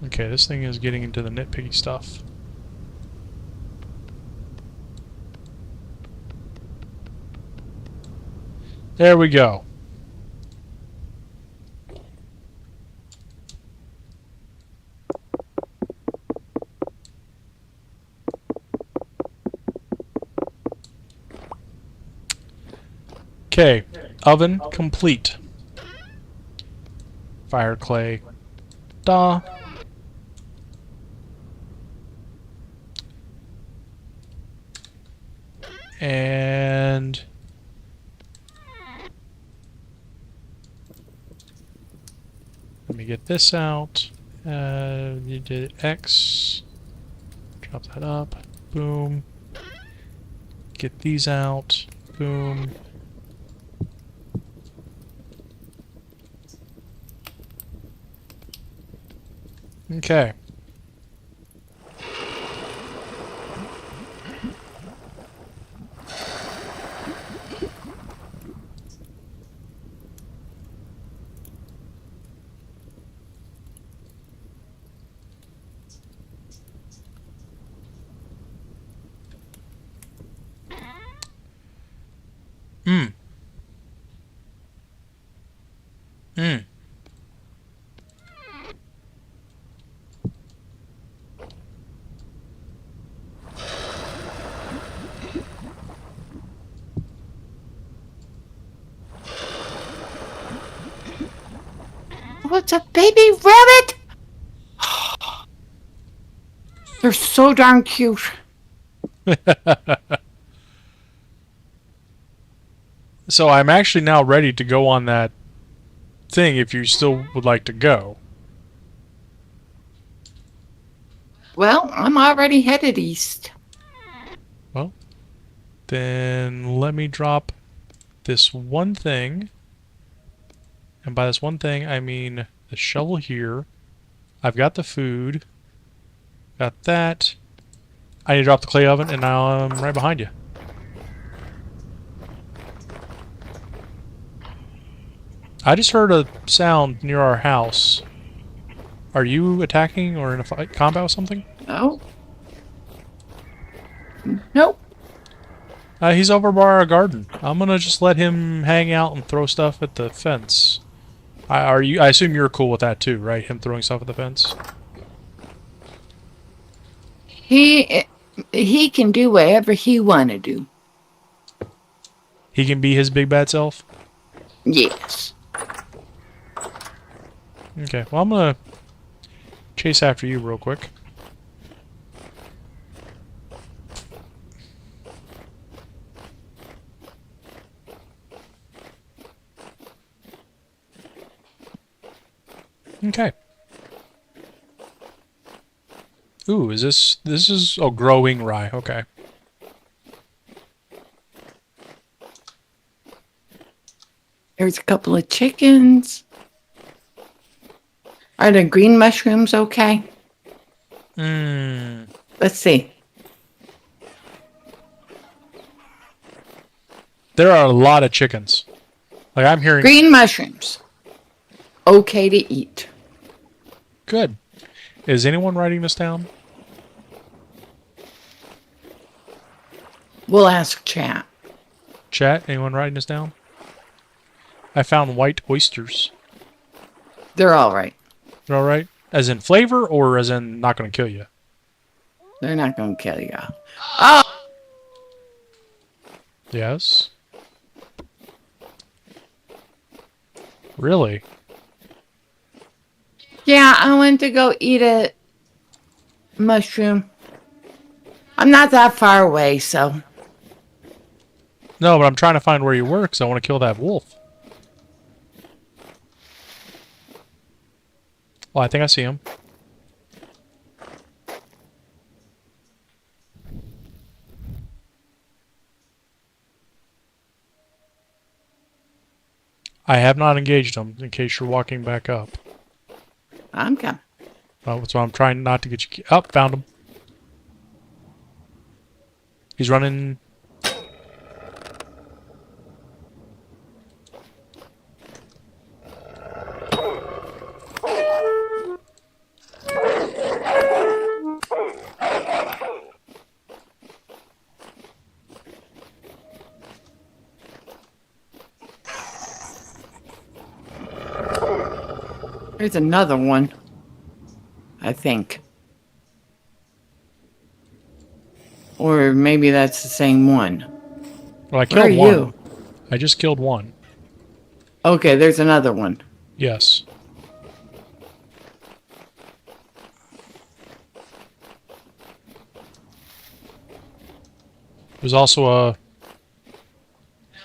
Okay, this thing is getting into the nitpicky stuff. There we go. Okay, oven complete. Fire clay. Da. And let me get this out. You did X. Drop that up. Boom. Get these out. Boom. Okay. Hmm. Hmm. What's a baby rabbit? They're so darn cute. So I'm actually now ready to go on that thing if you still would like to go. Well, I'm already headed east. Well, then let me drop this one thing. And by this one thing, I mean the shovel here. I've got the food. Got that. I need to drop the clay oven, and now I'm right behind you. I just heard a sound near our house. Are you attacking or in a fight, combat with something? Oh. Nope. He's over by our garden. I'm gonna just let him hang out and throw stuff at the fence. I assume you're cool with that too, right? Him throwing stuff at the fence. He can do whatever he want to do. He can be his big bad self. Yes. Okay. Well, I'm gonna chase after you real quick. Okay. Ooh, is this is growing rye. Okay. There's a couple of chickens. Are the green mushrooms okay? Hmm. Let's see. There are a lot of chickens. Like I'm hearing. Green mushrooms. Okay to eat. Good. Is anyone writing this down? We'll ask chat. Chat, anyone writing this down? I found white oysters. They're all right. They're all right? As in flavor or as in not going to kill you? They're not going to kill you. Oh! Yes. Really? Yeah, I went to go eat a mushroom. I'm not that far away, so. No, but I'm trying to find where you were because I want to kill that wolf. Well, I think I see him. I have not engaged him in case you're walking back up. I'm coming. So I'm trying not to get you. Oh, found him. He's running. There's another one. I think. Or maybe that's the same one. Well, I Where killed are one. you? I just killed one. Okay, there's another one. Yes. There's also a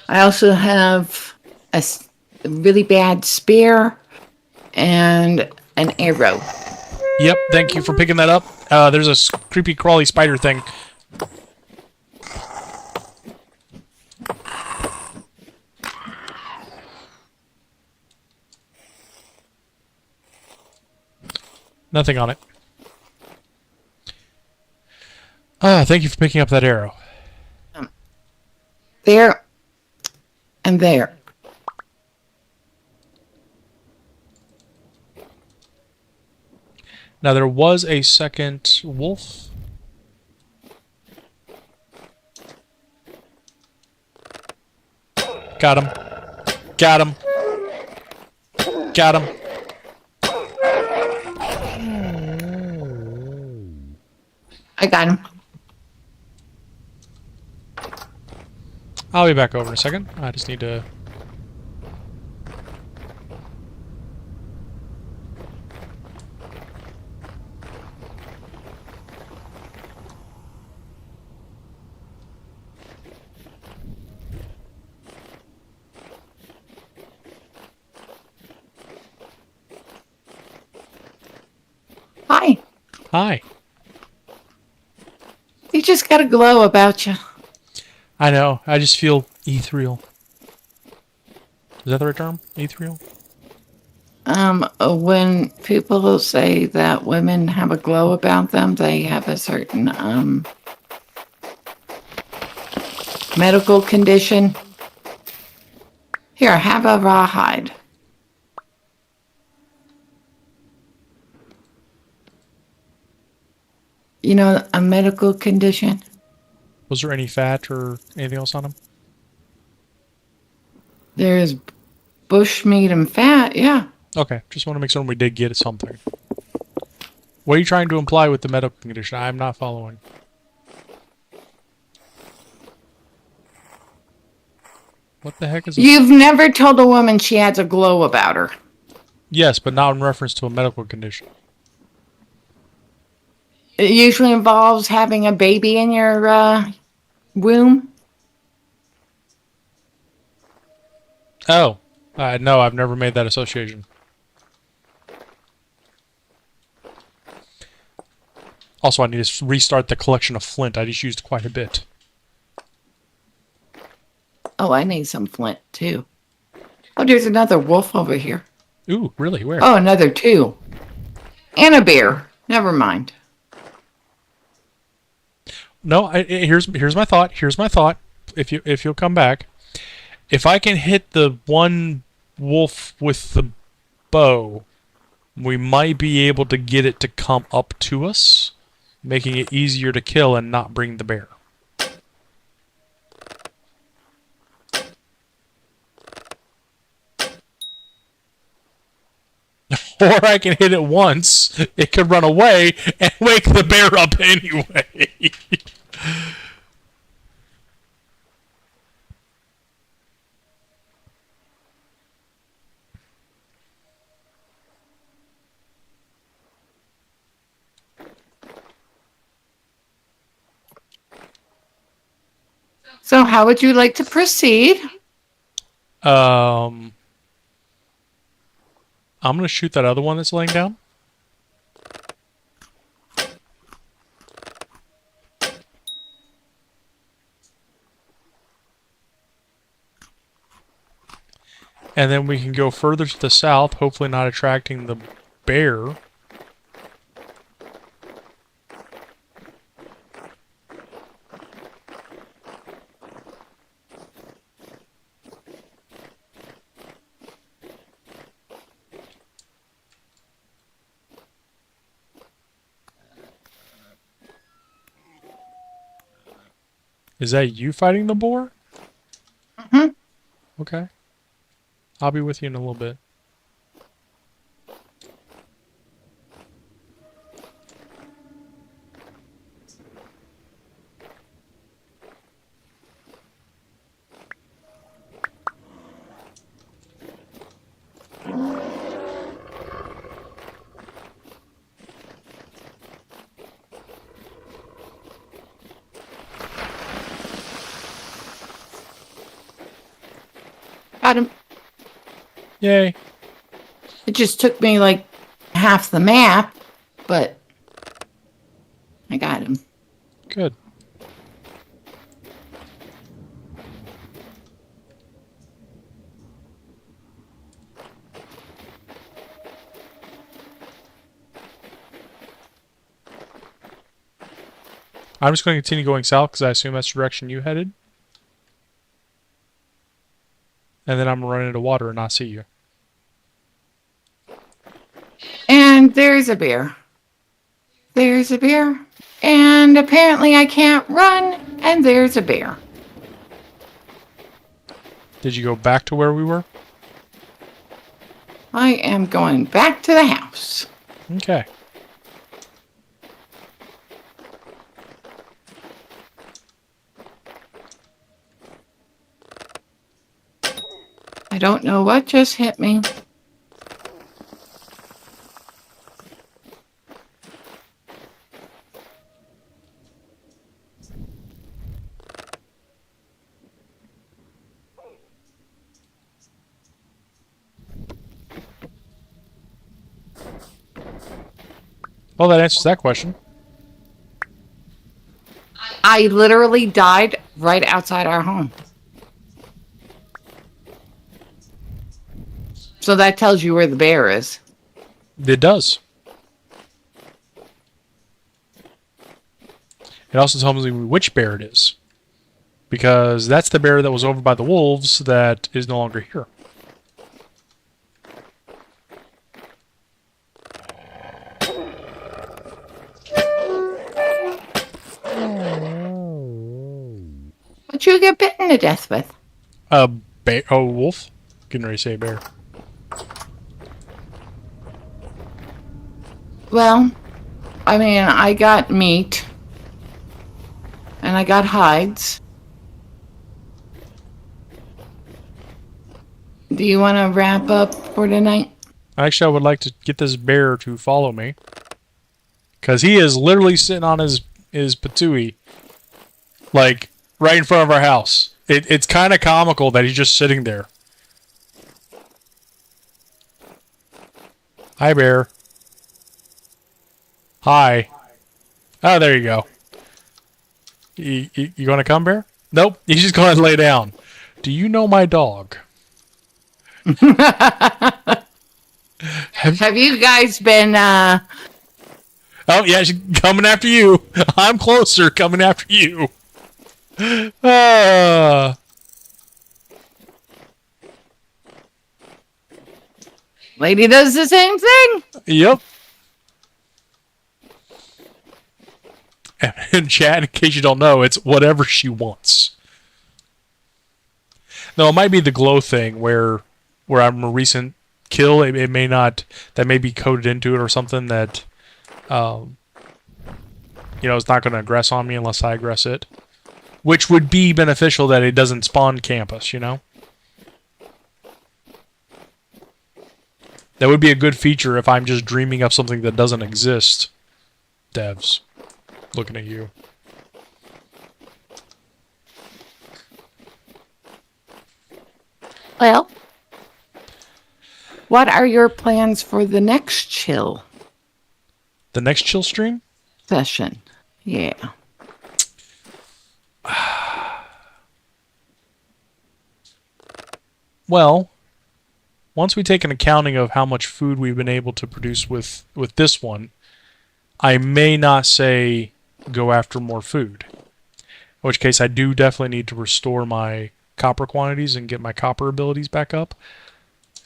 I also have a really bad spear and an arrow. Yep, thank you for picking that up. There's a creepy crawly spider thing. Nothing on it. Thank you for picking up that arrow. There and there. Now, there was a second wolf. Got him. Got him. Got him. I got him. I'll be back over in a second. I just need to... Hi. Hi. You just got a glow about you. I know. I just feel ethereal. Is that the right term? Ethereal? When people say that women have a glow about them, they have a certain medical condition. Here, have a rawhide. You know, a medical condition. Was there any fat or anything else on him? There's bush meat and fat, yeah. Okay, just want to make sure we did get something. What are you trying to imply with the medical condition? I'm not following. What the heck is this? You've never told a woman she has a glow about her. Yes, but not in reference to a medical condition. It usually involves having a baby in your womb. Oh, no, I've never made that association. Also, I need to restart the collection of flint. I just used quite a bit. Oh, I need some flint too. Oh, there's another wolf over here. Ooh, really? Where? Oh, another two. And a bear. Never mind. No, here's my thought. Here's my thought. If you'll come back, if I can hit the one wolf with the bow, we might be able to get it to come up to us, making it easier to kill and not bring the bear. Or I can hit it once, it could run away and wake the bear up anyway. So, how would you like to proceed? I'm going to shoot that other one that's laying down. And then we can go further to the south, hopefully not attracting the bear. Is that you fighting the boar? Mm-hmm. Okay. I'll be with you in a little bit. Got him. Yay. It just took me like half the map, but I got him. Good. I'm just going to continue going south because I assume that's the direction you headed. And then I'm going to run into water and not see you. And there's a bear. There's a bear. And apparently I can't run, and there's a bear. Did you go back to where we were? I am going back to the house. Okay. I don't know what just hit me. Well, that answers that question. I literally died right outside our home. So that tells you where the bear is. It does. It also tells me which bear it is. Because that's the bear that was over by the wolves that is no longer here. What you get bitten to death with? A bear? Oh, wolf? Getting ready to say bear. Well, I mean, I got meat. And I got hides. Do you want to wrap up for tonight? Actually, I would like to get this bear to follow me. Because he is literally sitting on his patooey. Like, right in front of our house. It's kind of comical that he's just sitting there. Hi, bear. Hi. Oh, there you go. You going to come, bear? Nope. He's just going to lay down. Do you know my dog? Have you guys been, Oh, yeah, she's coming after you. I'm closer, coming after you. Lady does the same thing? Yep. And chat, in case you don't know, it's whatever she wants. No, it might be the glow thing where I'm a recent kill. It may not. That may be coded into it or something that, it's not going to aggress on me unless I aggress it. Which would be beneficial that it doesn't spawn campus, That would be a good feature if I'm just dreaming up something that doesn't exist. Devs. Looking at you. Well, what are your plans for the next chill The next chill stream? session? Yeah. Well, once we take an accounting of how much food we've been able to produce with this one, I may not say go after more food. In which case I do definitely need to restore my copper quantities and get my copper abilities back up.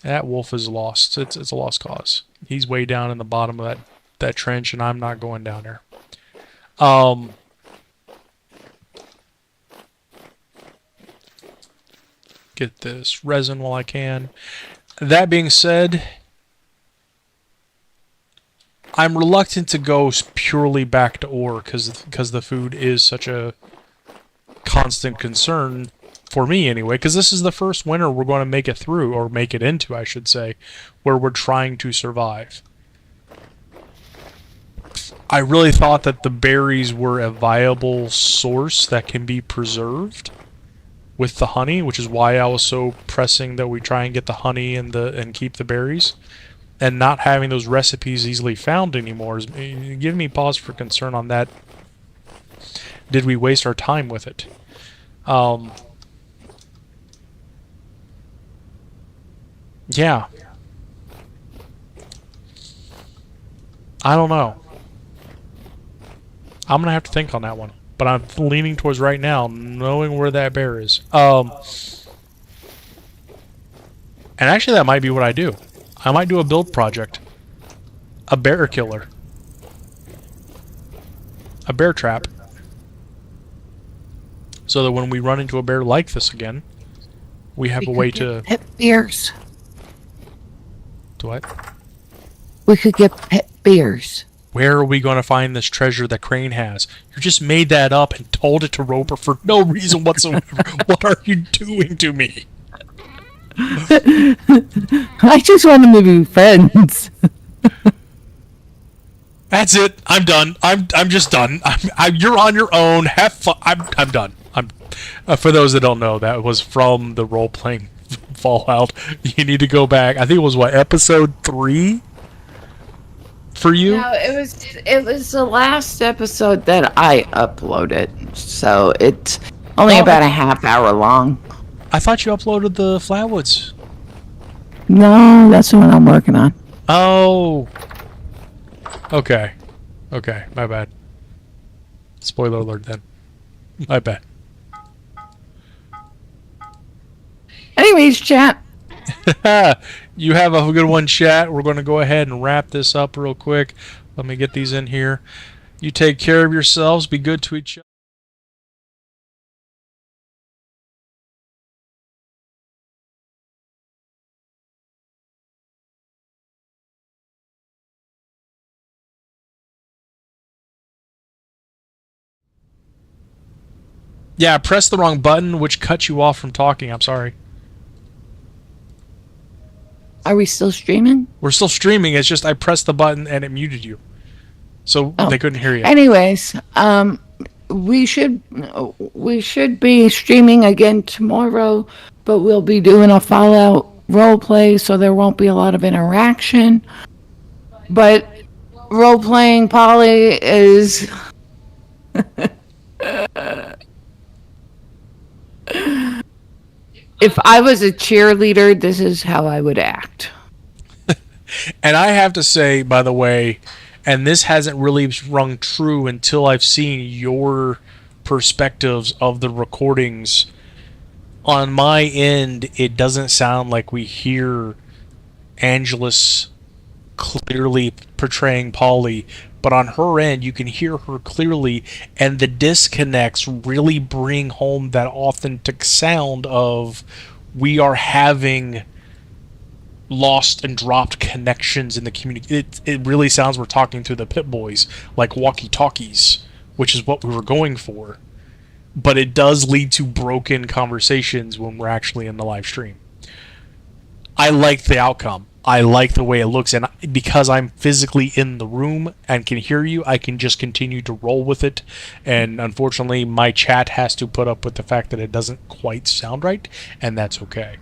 That wolf is lost. It's a lost cause. He's way down in the bottom of that trench, and I'm not going down there. Get this resin while I can. That being said, I'm reluctant to go purely back to ore because the food is such a constant concern for me anyway, because this is the first winter we're going to make it through, or make it into, I should say, where we're trying to survive. I really thought that the berries were a viable source that can be preserved, with the honey, which is why I was so pressing that we try and get the honey and keep the berries. And not having those recipes easily found anymore is giving me pause for concern on that. Did we waste our time with it? Yeah. I don't know. I'm gonna have to think on that one. But I'm leaning towards right now, knowing where that bear is. And actually that might be what I do. I might do a build project. A bear killer. A bear trap. So that when we run into a bear like this again, we have a way to... Pet bears. Do what? We could get pet bears. Where are we going to find this treasure that Crane has? You just made that up and told it to Roper for no reason whatsoever. What are you doing to me? I just want them to be friends. That's it. I'm done. I'm just done. You're on your own. Have fun. I'm done. For those that don't know, that was from the role playing Fallout. You need to go back. I think it was what, episode 3 for you? No, it was the last episode that I uploaded, so it's only about a half hour long. I thought you uploaded the Flatwoods. No, that's the one I'm working on. Oh. Okay. Okay, my bad. Spoiler alert then. My bad. Anyways, chat. You have a good one, chat. We're going to go ahead and wrap this up real quick. Let me get these in here. You take care of yourselves. Be good to each other. Yeah, press the wrong button, which cuts you off from talking. I'm sorry. Are we still streaming? We're still streaming. It's just I pressed the button and it muted you. So they couldn't hear you. Anyways, we should be streaming again tomorrow, but we'll be doing a Fallout roleplay, so there won't be a lot of interaction. But role-playing Polly is... If I was a cheerleader, this is how I would act. And I have to say, by the way, and this hasn't really rung true until I've seen your perspectives of the recordings. On my end, it doesn't sound like we hear Angelus clearly portraying Polly, but on her end, you can hear her clearly, and the disconnects really bring home that authentic sound of we are having lost and dropped connections in the community. It really sounds we're talking to the Pit Boys, like walkie-talkies, which is what we were going for. But it does lead to broken conversations when we're actually in the live stream. I like the outcome. I like the way it looks, and because I'm physically in the room and can hear you, I can just continue to roll with it. And unfortunately, my chat has to put up with the fact that it doesn't quite sound right, and that's okay.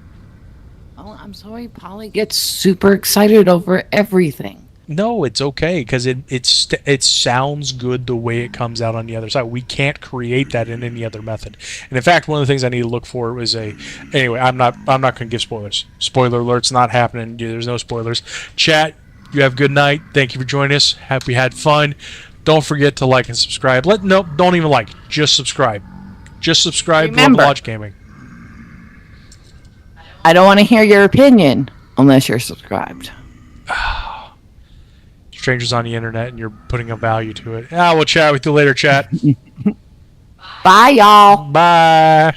Oh, I'm sorry, Polly gets super excited over everything. No, it's okay, because it sounds good the way it comes out on the other side. We can't create that in any other method. And in fact, one of the things I need to look for is anyway, I'm not going to give spoilers. Spoiler alert's not happening. There's no spoilers. Chat, you have a good night. Thank you for joining us. Hope we had fun. Don't forget to like and subscribe. Don't even like. Just subscribe. Just subscribe to Lodge Gaming. I don't want to hear your opinion unless you're subscribed. Strangers on the internet, and you're putting a value to it. We'll chat with you later, chat. Bye, y'all. Bye.